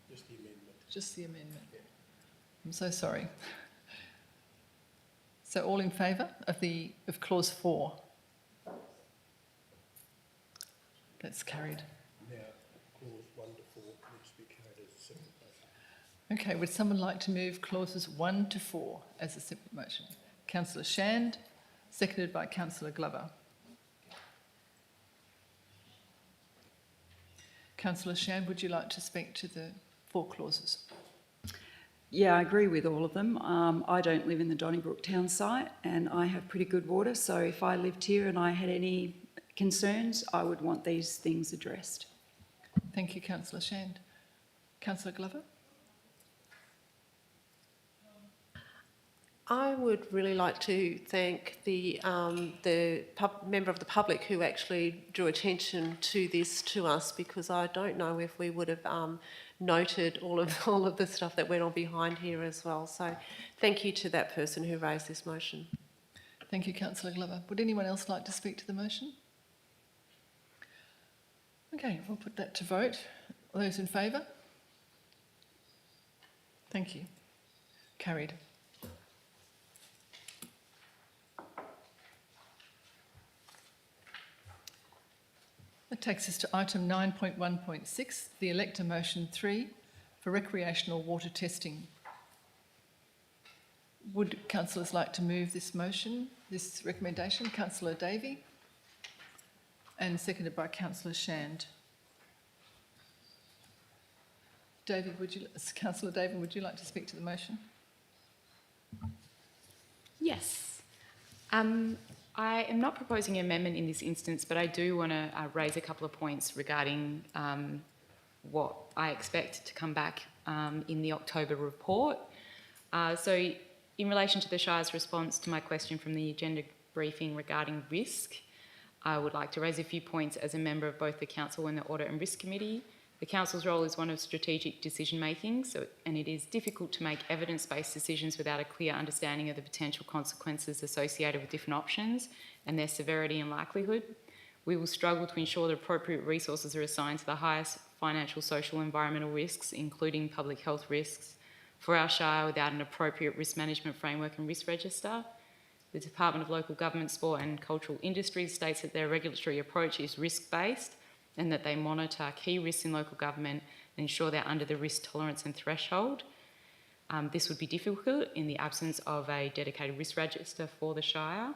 Just the amendment. Just the amendment. Yeah. I'm so sorry. So all in favour of clause 4? That's carried. Now, clause 1 to 4 needs to be carried as a separate motion. Okay, would someone like to move clauses 1 to 4 as a separate motion? Councillor Shand, seconded by Councillor Glover. Councillor Shand, would you like to speak to the 4 clauses? Yeah, I agree with all of them. I don't live in the Donnybrook town site, and I have pretty good water, so if I lived here and I had any concerns, I would want these things addressed. Thank you, Councillor Shand. Councillor Glover? I would really like to thank the member of the public who actually drew attention to this to us, because I don't know if we would have noted all of the stuff that went on behind here as well. So thank you to that person who raised this motion. Thank you, Councillor Glover. Would anyone else like to speak to the motion? Okay, we'll put that to vote. All those in favour? Thank you. Carried. That takes us to item 9.1.6, the elector motion 3 for recreational water testing. Would councillors like to move this motion, this recommendation? Councillor Davey, and seconded by Councillor Shand. Councillor Davey, would you like to speak to the motion? Yes. I am not proposing an amendment in this instance, but I do want to raise a couple of points regarding what I expect to come back in the October report. So in relation to the Shire's response to my question from the agenda briefing regarding risk, I would like to raise a few points as a member of both the Council and the Audit and Risk Committee. The Council's role is one of strategic decision making, and it is difficult to make evidence-based decisions without a clear understanding of the potential consequences associated with different options and their severity and likelihood. We will struggle to ensure that appropriate resources are assigned to the highest financial, social, environmental risks, including public health risks, for our Shire without an appropriate risk management framework and risk register. The Department of Local Government, Sport and Cultural Industries states that their regulatory approach is risk-based and that they monitor key risks in local government and ensure they're under the risk tolerance and threshold. This would be difficult in the absence of a dedicated risk register for the Shire.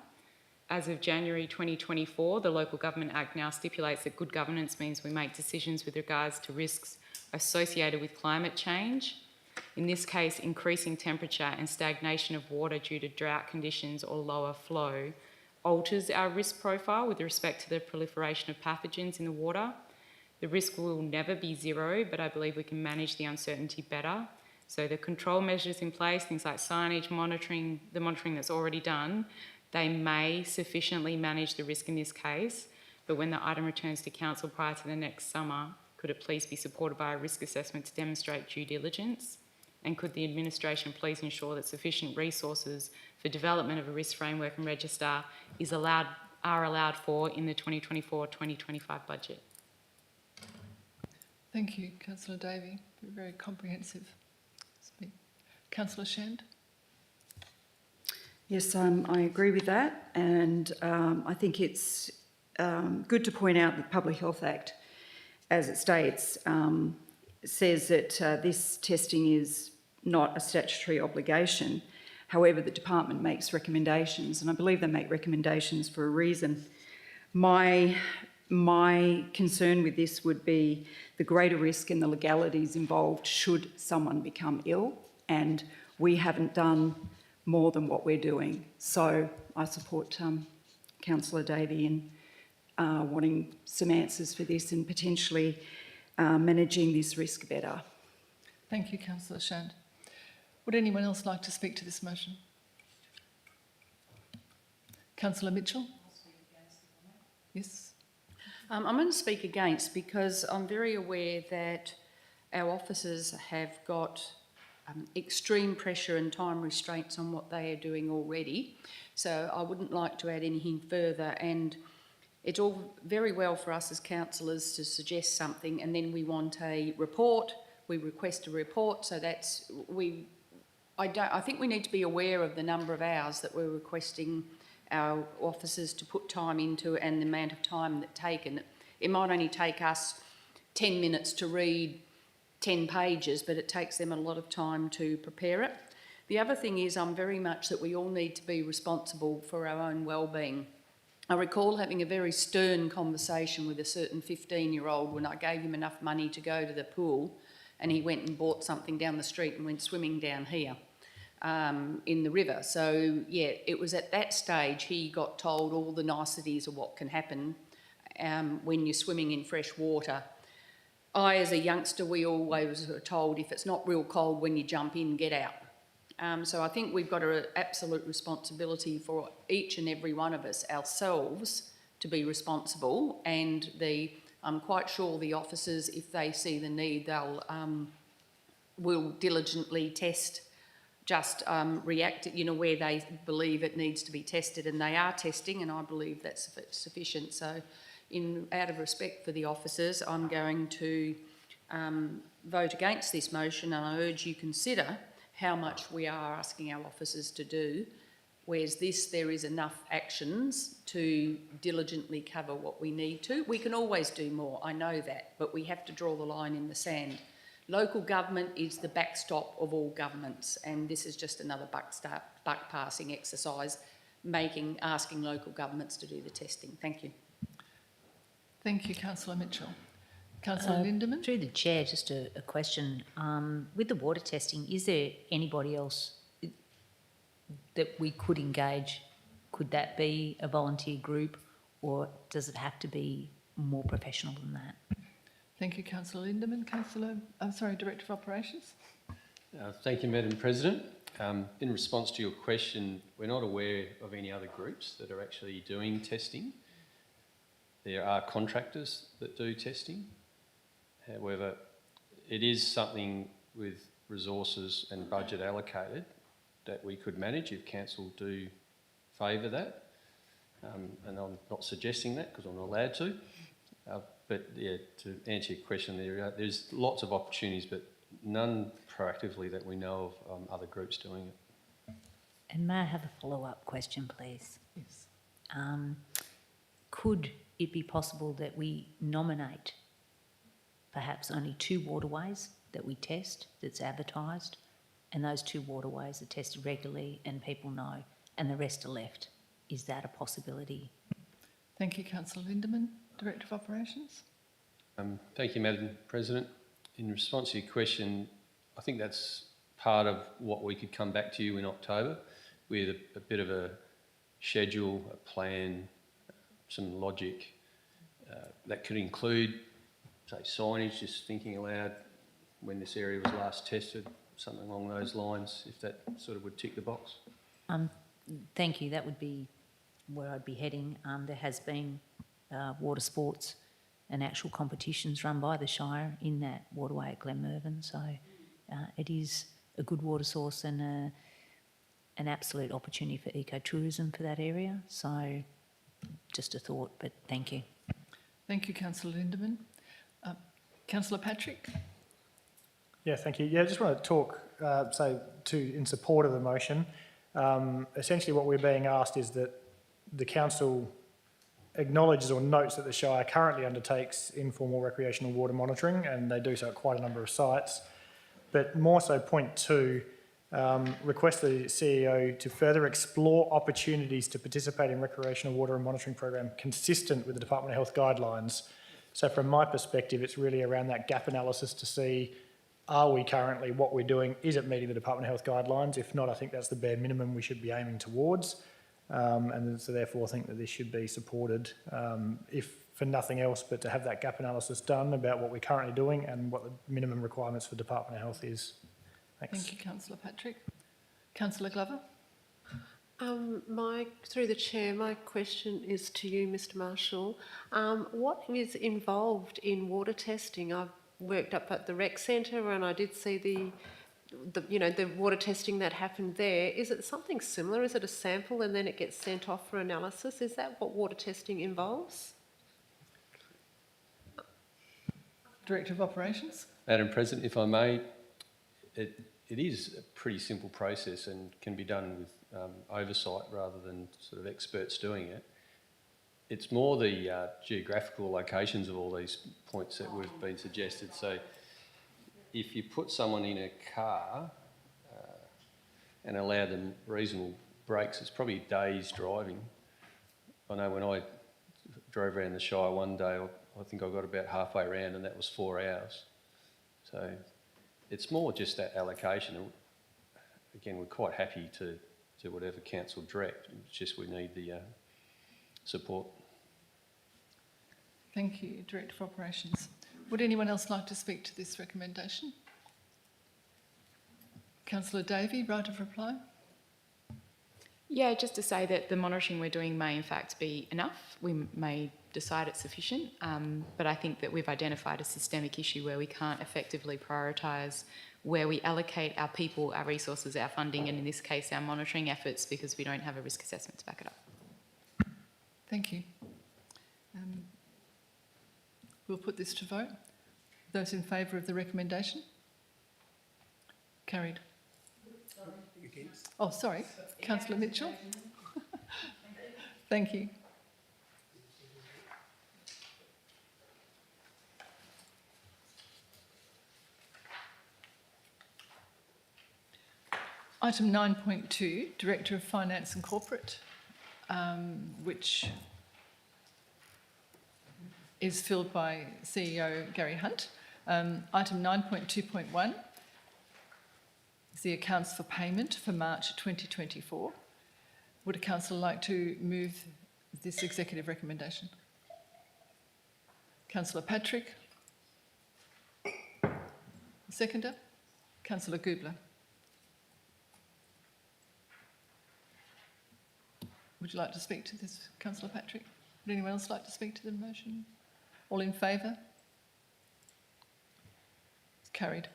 As of January 2024, the Local Government Act now stipulates that good governance means we make decisions with regards to risks associated with climate change. In this case, increasing temperature and stagnation of water due to drought conditions or lower flow alters our risk profile with respect to the proliferation of pathogens in the water. The risk will never be zero, but I believe we can manage the uncertainty better. So the control measures in place, things like signage, monitoring, the monitoring that's already done, they may sufficiently manage the risk in this case, but when the item returns to Council prior to the next summer, could it please be supported by a risk assessment to demonstrate due diligence? And could the administration please ensure that sufficient resources for development of a risk framework and register are allowed for in the 2024-2025 budget? Thank you, Councillor Davey. Very comprehensive speech. Councillor Shand? Yes, I agree with that, and I think it's good to point out that the Public Health Act, as it states, says that this testing is not a statutory obligation. However, the department makes recommendations, and I believe they make recommendations for a reason. My concern with this would be the greater risk and the legalities involved should someone become ill, and we haven't done more than what we're doing. So I support Councillor Davey in wanting some answers for this and potentially managing this risk better. Thank you, Councillor Shand. Would anyone else like to speak to this motion? Councillor Mitchell? Yes. I'm going to speak against because I'm very aware that our officers have got extreme pressure and time restraints on what they are doing already. So I wouldn't like to add anything further, and it's all very well for us as councillors to suggest something and then we want a report, we request a report, so that's, I think we need to be aware of the number of hours that we're requesting our officers to put time into and the amount of time that's taken. It might only take us 10 minutes to read 10 pages, but it takes them a lot of time to prepare it. The other thing is I'm very much that we all need to be responsible for our own well-being. I recall having a very stern conversation with a certain 15-year-old when I gave him enough money to go to the pool and he went and bought something down the street and went swimming down here in the river. So, yeah, it was at that stage he got told all the niceties of what can happen when you're swimming in fresh water. as a youngster, we always were told if it's not real cold when you jump in, get out. So I think we've got an absolute responsibility for each and every one of us ourselves to be responsible, and I'm quite sure the officers, if they see the need, will diligently test, just react, where they believe it needs to be tested, and they are testing, and I believe that's sufficient. So out of respect for the officers, I'm going to vote against this motion, and I urge you consider how much we are asking our officers to do, whereas there is enough actions to diligently cover what we need to. We can always do more, I know that, but we have to draw the line in the sand. Local government is the backstop of all governments, and this is just another buck passing exercise, asking local governments to do the testing. Thank you. Thank you, Councillor Mitchell. Councillor Lindemann? Through the chair, just a question. With the water testing, is there anybody else that we could engage? Could that be a volunteer group, or does it have to be more professional than that? Thank you, Councillor Lindemann. Director of Operations. Thank you, Madam President. In response to your question, we're not aware of any other groups that are actually doing testing. There are contractors that do testing. However, it is something with resources and budget allocated that we could manage if council do favour that. And I'm not suggesting that because I'm not allowed to. But yeah, to answer your question, there's lots of opportunities, but none proactively that we know of other groups doing it. And may I have a follow-up question, please? Yes. Could it be possible that we nominate perhaps only 2 waterways that we test, that's advertised, and those 2 waterways are tested regularly and people know, and the rest are left? Is that a possibility? Thank you, Councillor Lindemann. Director of Operations. Thank you, Madam President. In response to your question, I think that's part of what we could come back to you in October with a bit of a schedule, a plan, some logic that could include, say, signage, just thinking aloud when this area was last tested, something along those lines, if that sort of would tick the box. Thank you. That would be where I'd be heading. There has been water sports and actual competitions run by the Shire in that waterway at Glenmervyn, so it is a good water source and an absolute opportunity for ecotourism for that area. So just a thought, but thank you. Thank you, Councillor Lindemann. Councillor Patrick. Yeah, thank you. Yeah, I just want to talk, in support of the motion. Essentially what we're being asked is that the council acknowledges or notes that the Shire currently undertakes informal recreational water monitoring, and they do so at quite a number of sites. But more so, point 2, request the CEO to further explore opportunities to participate in recreational water and monitoring program consistent with the Department of Health guidelines. So from my perspective, it's really around that gap analysis to see, are we currently, what we're doing, is it meeting the Department of Health guidelines? If not, I think that's the bare minimum we should be aiming towards. And so therefore I think that this should be supported, if for nothing else, but to have that gap analysis done about what we're currently doing and what the minimum requirements for Department of Health is. Thanks. Thank you, Councillor Patrick. Councillor Glover. Through the chair, my question is to you, Mr. Marshall. What is involved in water testing? I've worked up at the rec centre and I did see the water testing that happened there. Is it something similar? Is it a sample and then it gets sent off for analysis? Is that what water testing involves? Director of Operations. Madam President, if I may, it is a pretty simple process and can be done with oversight rather than sort of experts doing it. It's more the geographical locations of all these points that we've been suggested. So if you put someone in a car and allow them reasonable breaks, it's probably days driving. I know when I drove around the Shire one day, I think I got about halfway around and that was 4 hours. So it's more just that allocation. Again, we're quite happy to do whatever council direct. It's just we need the support. Thank you, Director of Operations. Would anyone else like to speak to this recommendation? Councillor Davey, right of reply. Yeah, just to say that the monitoring we're doing may in fact be enough. We may decide it's sufficient, but I think that we've identified a systemic issue where we can't effectively prioritise where we allocate our people, our resources, our funding, and in this case our monitoring efforts, because we don't have a risk assessment to back it up. Thank you. We'll put this to vote. Those in favour of the recommendation? Carried. Oh, sorry, Councillor Mitchell. Thank you. Item 9.2, Director of Finance and Corporate, which is filled by CEO Gary Hunt. Item 9.2.1 is the accounts for payment for March 2024. Would a councillor like to move this executive recommendation? Councillor Patrick. Seconder? Councillor Goobler. Would you like to speak to this, Councillor Patrick? Would anyone else like to speak to the motion? All in favour? It's carried.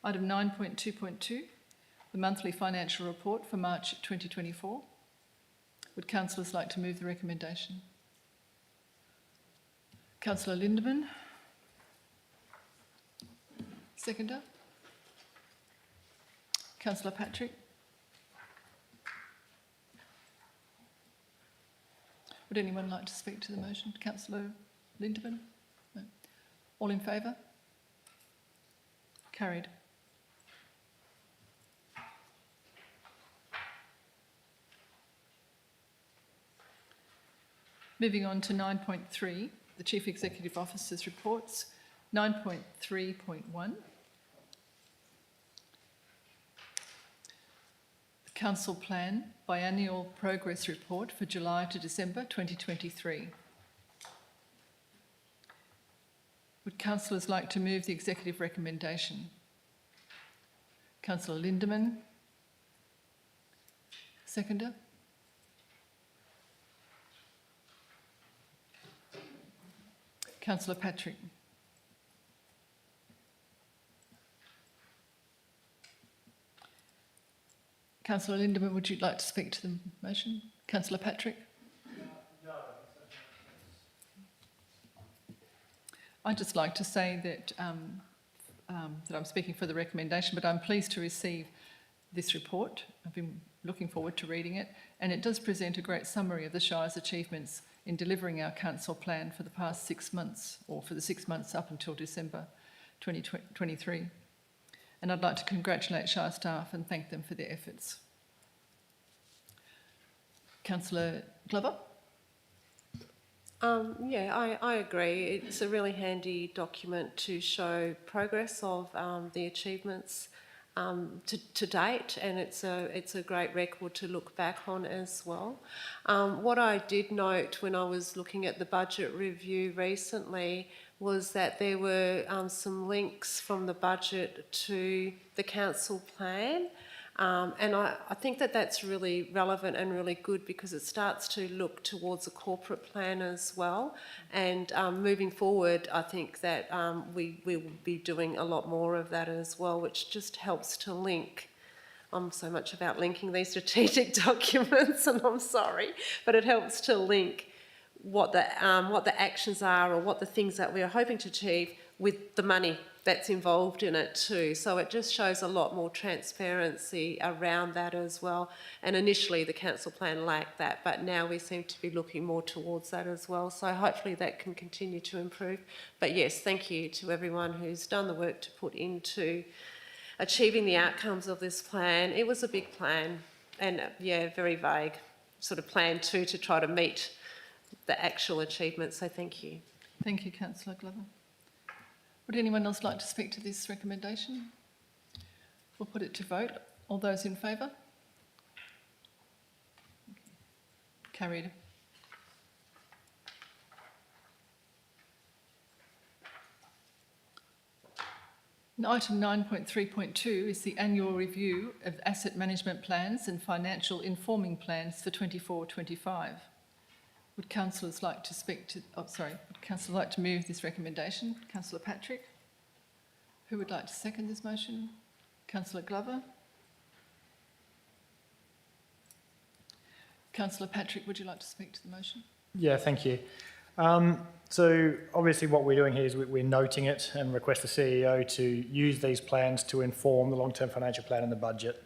Item 9.2.2, the monthly financial report for March 2024. Would councillors like to move the recommendation? Councillor Lindeman. Seconder? Councillor Patrick. Would anyone like to speak to the motion? Councillor Lindeman? No. All in favour? Carried. Moving on to 9.3, the Chief Executive Officer's reports. 9.3.1. Council Plan Biennial Progress Report for July to December 2023. Would councillors like to move the executive recommendation? Councillor Lindeman. Seconder? Councillor Patrick. Councillor Lindeman, would you like to speak to the motion? Councillor Patrick? No. I'd just like to say that, that I'm speaking for the recommendation, but I'm pleased to receive this report. I've been looking forward to reading it, and it does present a great summary of the Shire's achievements in delivering our council plan for the past 6 months, or for the 6 months up until December 2023. And I'd like to congratulate Shire staff and thank them for their efforts. Councillor Glover? Yeah, I agree. It's a really handy document to show progress of the achievements to date, and it's a great record to look back on as well. What I did note when I was looking at the budget review recently was that there were some links from the budget to the council plan. And I think that that's really relevant and really good, because it starts to look towards a corporate plan as well. And moving forward, I think that we will be doing a lot more of that as well, which just helps to link. I'm so much about linking these strategic documents, and I'm sorry, but it helps to link what the actions are, or what the things that we are hoping to achieve, with the money that's involved in it too. So it just shows a lot more transparency around that as well. And initially the council plan lacked that, but now we seem to be looking more towards that as well. So hopefully that can continue to improve. But yes, thank you to everyone who's done the work to put into achieving the outcomes of this plan. It was a big plan, and yeah, very vague sort of plan too, to try to meet the actual achievements. So thank you. Thank you, Councillor Glover. Would anyone else like to speak to this recommendation? We'll put it to vote. All those in favour? Carried. And item 9.3.2 is the annual review of asset management plans and financial informing plans for 24-25. Would councillors like to speak to, would councillor like to move this recommendation? Councillor Patrick? Who would like to second this motion? Councillor Glover? Councillor Patrick, would you like to speak to the motion? Yeah, thank you. So obviously what we're doing here is we're noting it and request the CEO to use these plans to inform the long-term financial plan and the budget.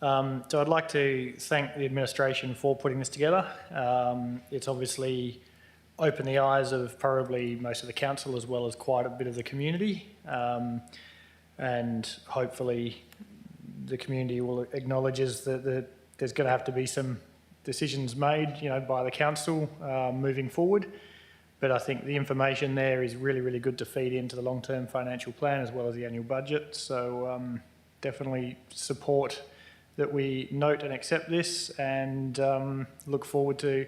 So I'd like to thank the administration for putting this together. It's obviously opened the eyes of probably most of the council as well as quite a bit of the community. And hopefully the community will acknowledge that there's going to have to be some decisions made, by the council moving forward. But I think the information there is really, really good to feed into the long-term financial plan as well as the annual budget. So definitely support that we note and accept this, and look forward to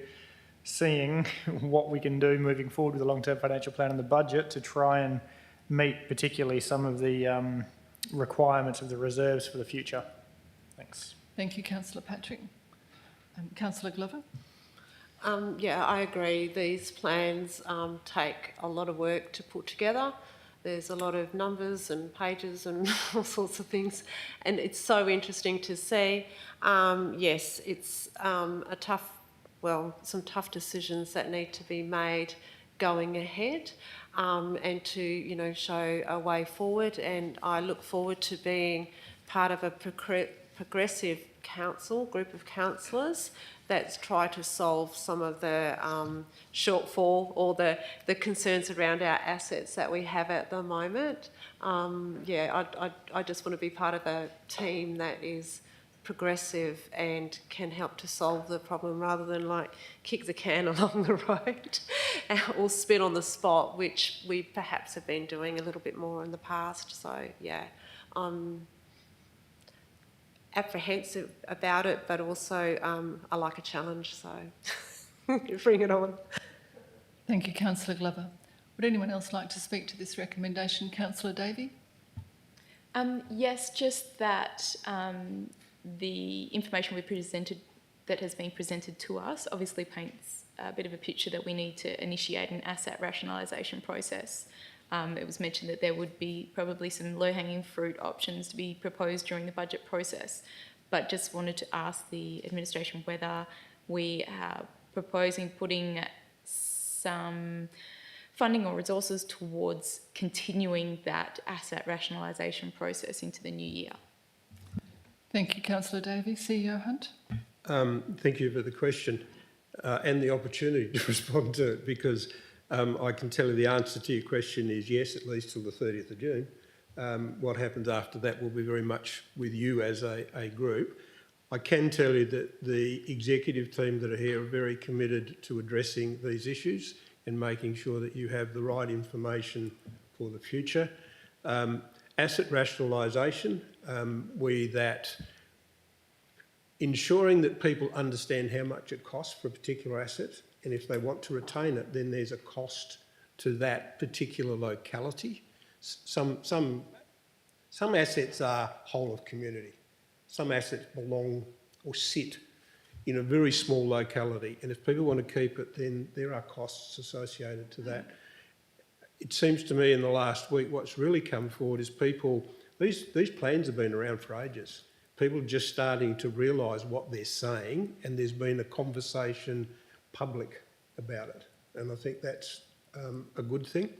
seeing what we can do moving forward with the long-term financial plan and the budget to try and meet particularly some of the requirements of the reserves for the future. Thanks. Thank you, Councillor Patrick. Councillor Glover? Yeah, I agree. These plans take a lot of work to put together. There's a lot of numbers and pages and all sorts of things, and it's so interesting to see. Yes, it's some tough decisions that need to be made going ahead, and to show a way forward. And I look forward to being part of a progressive group of councillors that's try to solve some of the shortfall or the concerns around our assets that we have at the moment. I just want to be part of a team that is progressive and can help to solve the problem rather than kick the can along the road or spin on the spot, which we perhaps have been doing a little bit more in the past. So yeah, I'm apprehensive about it, but also I like a challenge, so bring it on. Thank you, Councillor Glover. Would anyone else like to speak to this recommendation? Councillor Davey? Yes, just that the information that has been presented to us obviously paints a bit of a picture that we need to initiate an asset rationalisation process. It was mentioned that there would be probably some low-hanging fruit options to be proposed during the budget process, but just wanted to ask the administration whether we are proposing putting some funding or resources towards continuing that asset rationalisation process into the new year. Thank you, Councillor Davey. CEO Hunt? Thank you for the question and the opportunity to respond to it, because I can tell you the answer to your question is yes, at least till the 30th of June. What happens after that will be very much with you as a group. I can tell you that the executive team that are here are very committed to addressing these issues and making sure that you have the right information for the future. Asset rationalisation, ensuring that people understand how much it costs for a particular asset, and if they want to retain it, then there's a cost to that particular locality. Some assets are whole of community. Some assets belong or sit in a very small locality, and if people want to keep it, then there are costs associated to that. It seems to me in the last week what's really come forward is these plans have been around for ages. People are just starting to realise what they're saying, and there's been a conversation public about it, and I think that's a good thing.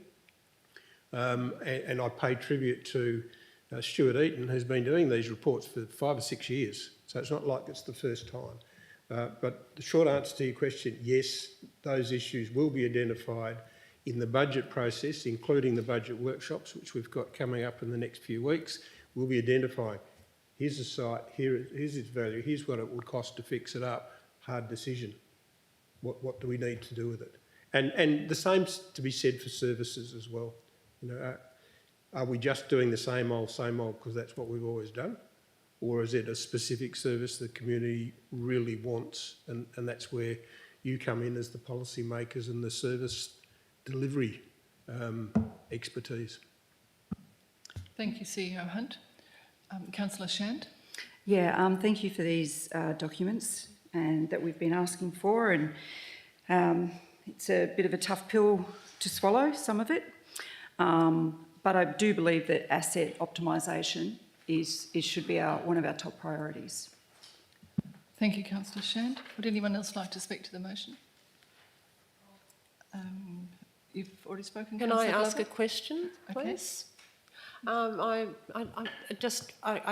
And I pay tribute to Stuart Eaton, who's been doing these reports for 5 or 6 years, so it's not like it's the first time. But the short answer to your question, yes, those issues will be identified in the budget process, including the budget workshops, which we've got coming up in the next few weeks. We'll be identifying, here's the site, here's its value, here's what it would cost to fix it up. Hard decision. What do we need to do with it? And the same's to be said for services as well. Are we just doing the same old because that's what we've always done? Or is it a specific service the community really wants? And that's where you come in as the policy makers and the service delivery expertise. Thank you, CEO Hunt. Councillor Shand. Yeah, thank you for these documents and that we've been asking for, and it's a bit of a tough pill to swallow, some of it, but I do believe that asset optimisation should be one of our top priorities. Thank you, Councillor Shand. Would anyone else like to speak to the motion? You've already spoken, Can I Councillor ask a Glover? question, Okay. please? I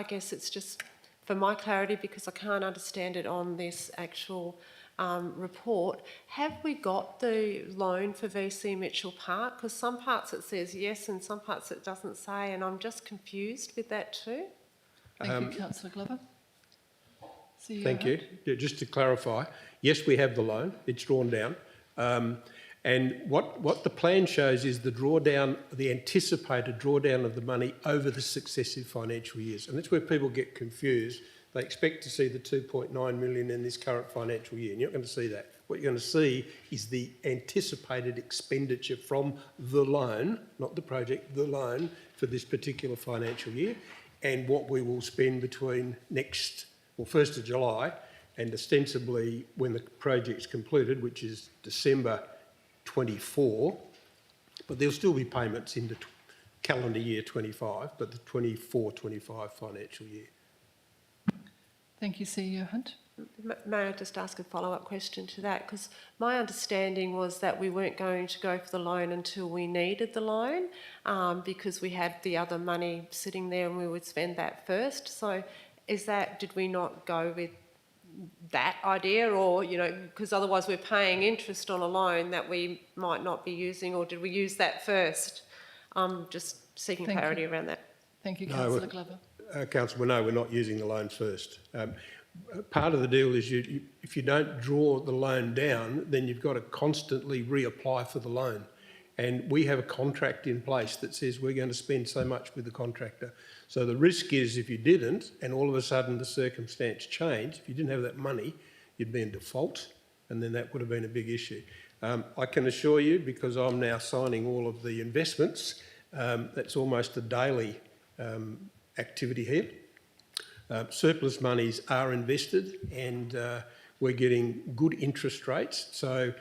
guess it's just for my clarity, because I can't understand it on this actual report. Have we got the loan for VC Mitchell Park? Because some parts it says yes and some parts it doesn't say, and I'm just confused with that too. Thank you, Councillor Glover. CEO Thank you. Hunt. Yeah, just to clarify, yes, we have the loan. It's drawn down. And what the plan shows is the drawdown, the anticipated drawdown of the money over the successive financial years. And that's where people get confused. They expect to see the 2.9 million in this current financial year. And you're not going to see that. What you're going to see is the anticipated expenditure from the loan, not the project, the loan for this particular financial year, and what we will spend between 1st of July and ostensibly when the project's completed, which is December 24, but there'll still be payments into calendar year 25, but the 24-25 financial year. Thank you, CEO Hunt. May I just ask a follow-up question to that? Because my understanding was that we weren't going to go for the loan until we needed the loan, because we had the other money sitting there and we would spend that first. So did we not go with that idea, or, because otherwise we're paying interest on a loan that we might not be using, or did we use that first? Just seeking Thank clarity you. around that. Thank you, No, Councillor Glover. Councillor, no, we're not using the loan first. Part of the deal is if you don't draw the loan down, then you've got to constantly reapply for the loan. And we have a contract in place that says we're going to spend so much with the contractor. So the risk is if you didn't, and all of a sudden the circumstance changed, if you didn't have that money, you'd be in default, and then that would have been a big issue. I can assure you, because I'm now signing all of the investments, that's almost a daily activity here. Surplus monies are invested, and we're getting good interest rates. So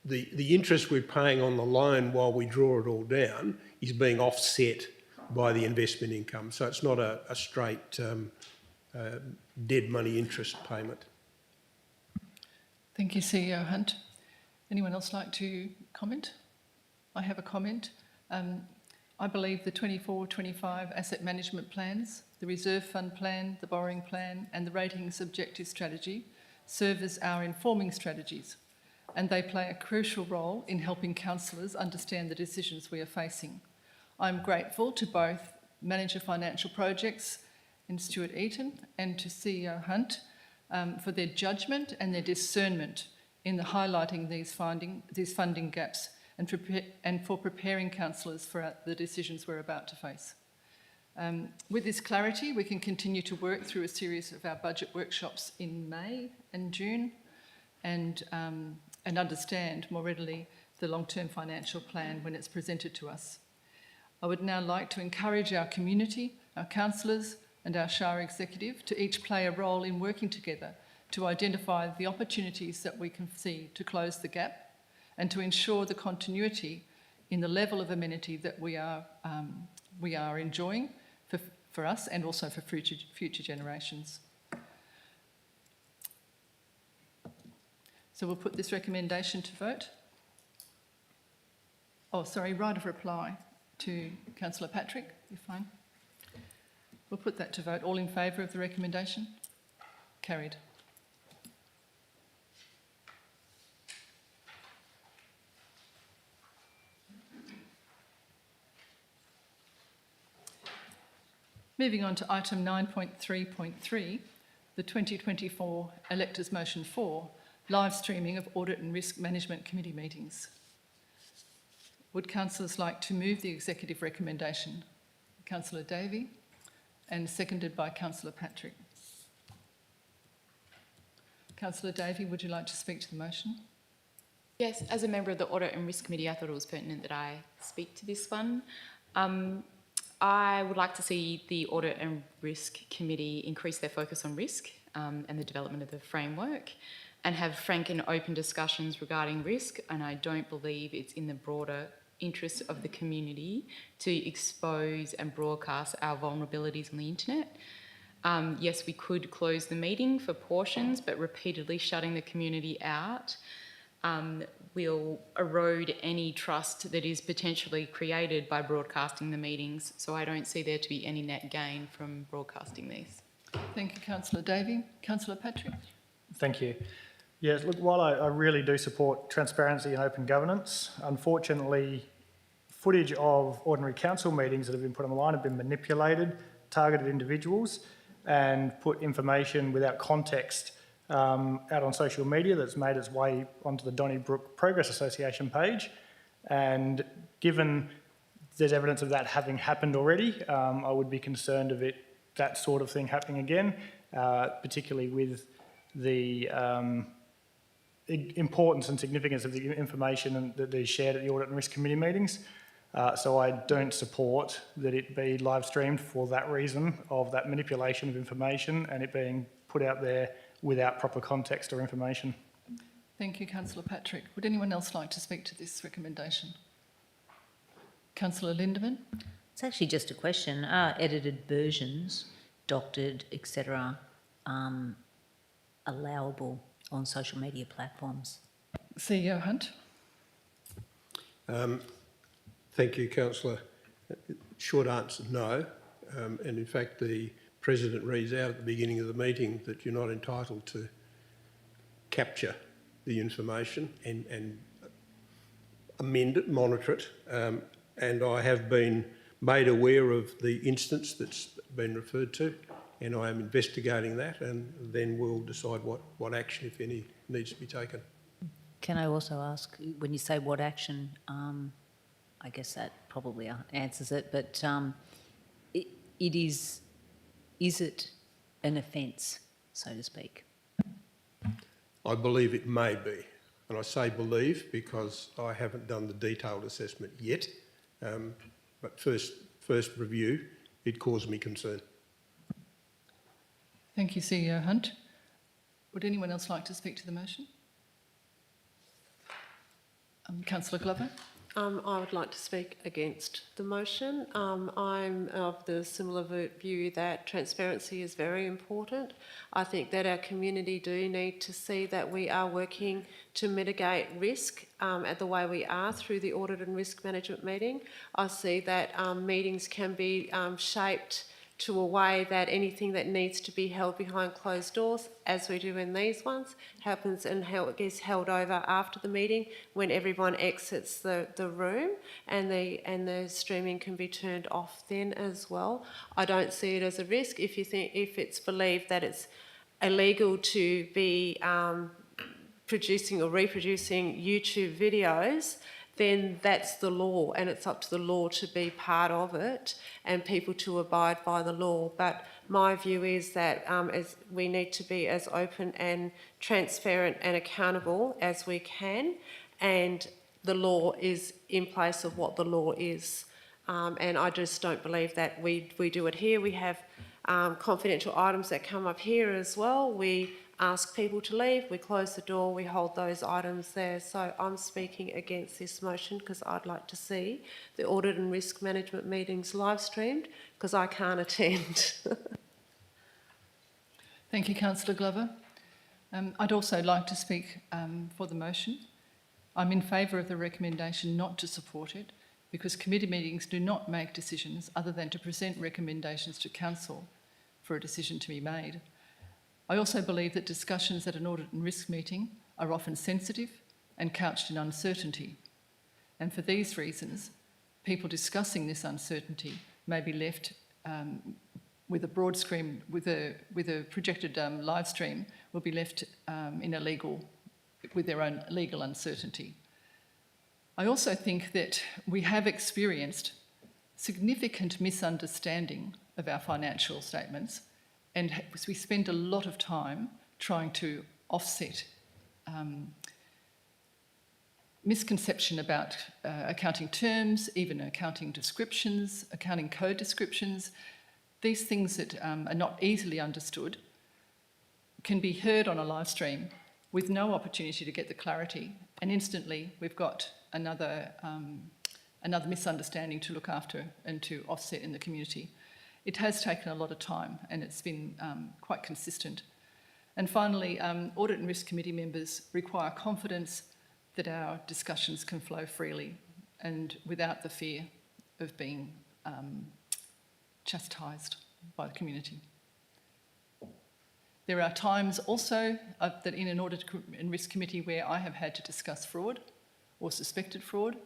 the interest we're paying on the loan while we draw it all down is being offset by the investment income. So it's not a straight dead money interest payment. Thank you, CEO Hunt. Anyone else like to comment? I have a comment. I believe the 24-25 asset management plans, the reserve fund plan, the borrowing plan and the ratings objective strategy serve as our informing strategies, and they play a crucial role in helping councillors understand the decisions we are facing. I'm grateful to both Manager Financial Projects and Stuart Eaton and to CEO Hunt for their judgment and their discernment in highlighting these funding gaps and for preparing councillors for the decisions we're about to face. With this clarity, we can continue to work through a series of our budget workshops in May and June and understand more readily the long-term financial plan when it's presented to us. I would now like to encourage our community, our councillors and our SHAR executive to each play a role in working together to identify the opportunities that we can see to close the gap and to ensure the continuity in the level of amenity that we are enjoying for us and also for future generations. So we'll put this recommendation to vote. Oh, sorry, right of reply to Councillor Patrick, you're fine. We'll put that to vote. All in favour of the recommendation? Carried. Moving on to item 9.3.3, the 2024 Electors Motion 4, live streaming of Audit and Risk Management Committee meetings. Would councillors like to move the executive recommendation? Councillor Davey, and seconded by Councillor Patrick. Councillor Davey, would you like to speak to the motion? Yes, as a member of the Audit and Risk Committee, I thought it was pertinent that I speak to this one. I would like to see the Audit and Risk Committee increase their focus on risk and the development of the framework and have frank and open discussions regarding risk. And I don't believe it's in the broader interest of the community to expose and broadcast our vulnerabilities on the internet. Yes, we could close the meeting for portions, but repeatedly shutting the community out will erode any trust that is potentially created by broadcasting the meetings. So I don't see there to be any net gain from broadcasting these. Thank you, Councillor Davey. Councillor Patrick? Thank you. Yes, look, while I really do support transparency and open governance, unfortunately, footage of ordinary council meetings that have been put online have been manipulated, targeted individuals, and put information without context out on social media that's made its way onto the Donnybrook Progress Association page. And given there's evidence of that having happened already, I would be concerned of that sort of thing happening again, particularly with the importance and significance of the information that is shared at the Audit and Risk Committee meetings. So I don't support that it be live streamed for that reason of that manipulation of information and it being put out there without proper context or information. Thank you, Councillor Patrick. Would anyone else like to speak to this recommendation? Councillor Lindeman? It's actually just a question. Are edited versions, doctored, etc., allowable on social media platforms? CEO Hunt? Thank you, Councillor. Short answer, no. And in fact, the President reads out at the beginning of the meeting that you're not entitled to capture the information and amend it, monitor it. And I have been made aware of the instance that's been referred to, and I am investigating that, and then we'll decide what action, if any, needs to be taken. Can I also ask, when you say what action, I guess that probably answers it, but is it an offence, so to speak? I believe it may be, and I say believe because I haven't done the detailed assessment yet, but first review, it caused me concern. Thank you, CEO Hunt. Would anyone else like to speak to the motion? Councillor Glover? I would like to speak against the motion. I'm of the similar view that transparency is very important. I think that our community do need to see that we are working to mitigate risk at the way we are through the Audit and Risk Management meeting. I see that meetings can be shaped to a way that anything that needs to be held behind closed doors, as we do in these ones, happens and it gets held over after the meeting when everyone exits the room, and the streaming can be turned off then as well. I don't see it as a risk if it's believed that it's illegal to be producing or reproducing YouTube videos. Then that's the law, and it's up to the law to be part of it and people to abide by the law. But my view is that as we need to be as open and transparent and accountable as we can, and the law is in place of what the law is. And I just don't believe that we do it here. We have confidential items that come up here as well. We ask people to leave, we close the door, we hold those items there. So I'm speaking against this motion because I'd like to see the Audit and Risk Management meetings live streamed because I can't attend. Thank you, Councillor Glover. I'd also like to speak for the motion. I'm in favour of the recommendation not to support it because committee meetings do not make decisions other than to present recommendations to Council for a decision to be made. I also believe that discussions at an Audit and Risk meeting are often sensitive and couched in uncertainty. And for these reasons, people discussing this uncertainty may be left with a broad screen, with a projected live stream, will be left with their own legal uncertainty. I also think that we have experienced significant misunderstanding of our financial statements, and we spend a lot of time trying to offset misconception about accounting terms, even accounting descriptions, accounting code descriptions. These things that are not easily understood can be heard on a live stream with no opportunity to get the clarity, and instantly we've got another misunderstanding to look after and to offset in the community. It has taken a lot of time, and it's been quite consistent. And finally, Audit and Risk Committee members require confidence that our discussions can flow freely and without the fear of being chastised by the community. There are times also that in an Audit and Risk Committee where I have had to discuss fraud or suspected fraud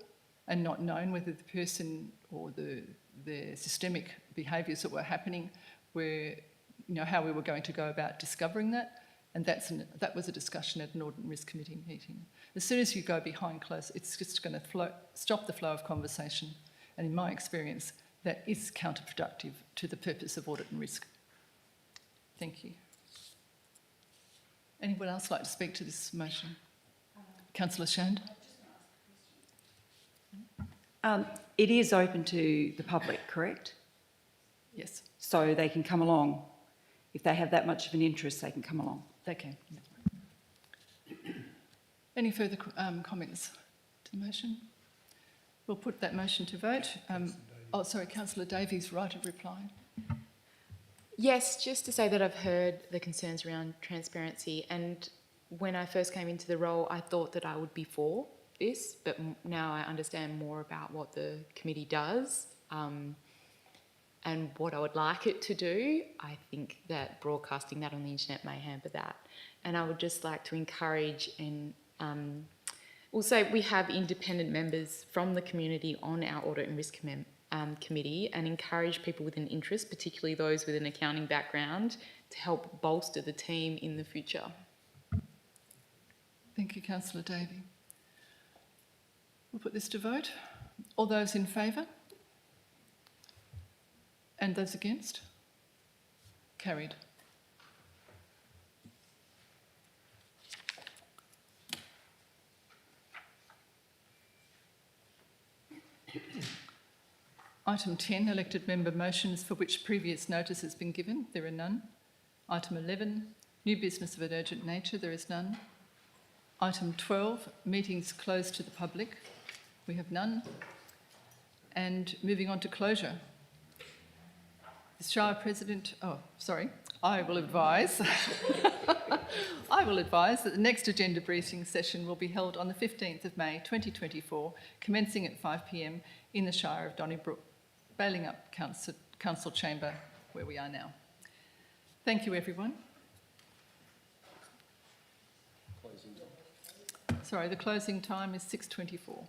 and not known whether the person or the systemic behaviours that were happening were, how we were going to go about discovering that. And that was a discussion at an Audit and Risk Committee meeting. As soon as you go behind close, it's just going to stop the flow of conversation. And in my experience, that is counterproductive to the purpose of audit and risk. Thank you. Anyone else like to speak to this motion? Councillor Shand. It is open to the public, correct? Yes, So they can come along. If they have that much of an interest, they can come along. they can. Any further comments to the motion? We'll put that motion to vote. Councillor Davies' right of reply. Yes, just to say that I've heard the concerns around transparency, and when I first came into the role, I thought that I would be for this, but now I understand more about what the committee does and what I would like it to do. I think that broadcasting that on the internet may hamper that. And I would just like to encourage and also we have independent members from the community on our Audit and Risk Committee, and encourage people with an interest, particularly those with an accounting background, to help bolster the team in the future. Thank you, Councillor Davey. We'll put this to vote. All those in favour? And those against? Carried. Item 10, elected member motions for which previous notice has been given. There are none. Item 11, new business of an urgent nature. There is none. Item 12, meetings closed to the public. We have none. And moving on to closure. The Shire President, I will advise that the next agenda briefing session will be held on the 15th of May 2024, commencing at 5 p.m. in the Shire of Donnybrook, Baillingup Council Chamber, where we are now. Thank you, everyone. The closing time is 6:24.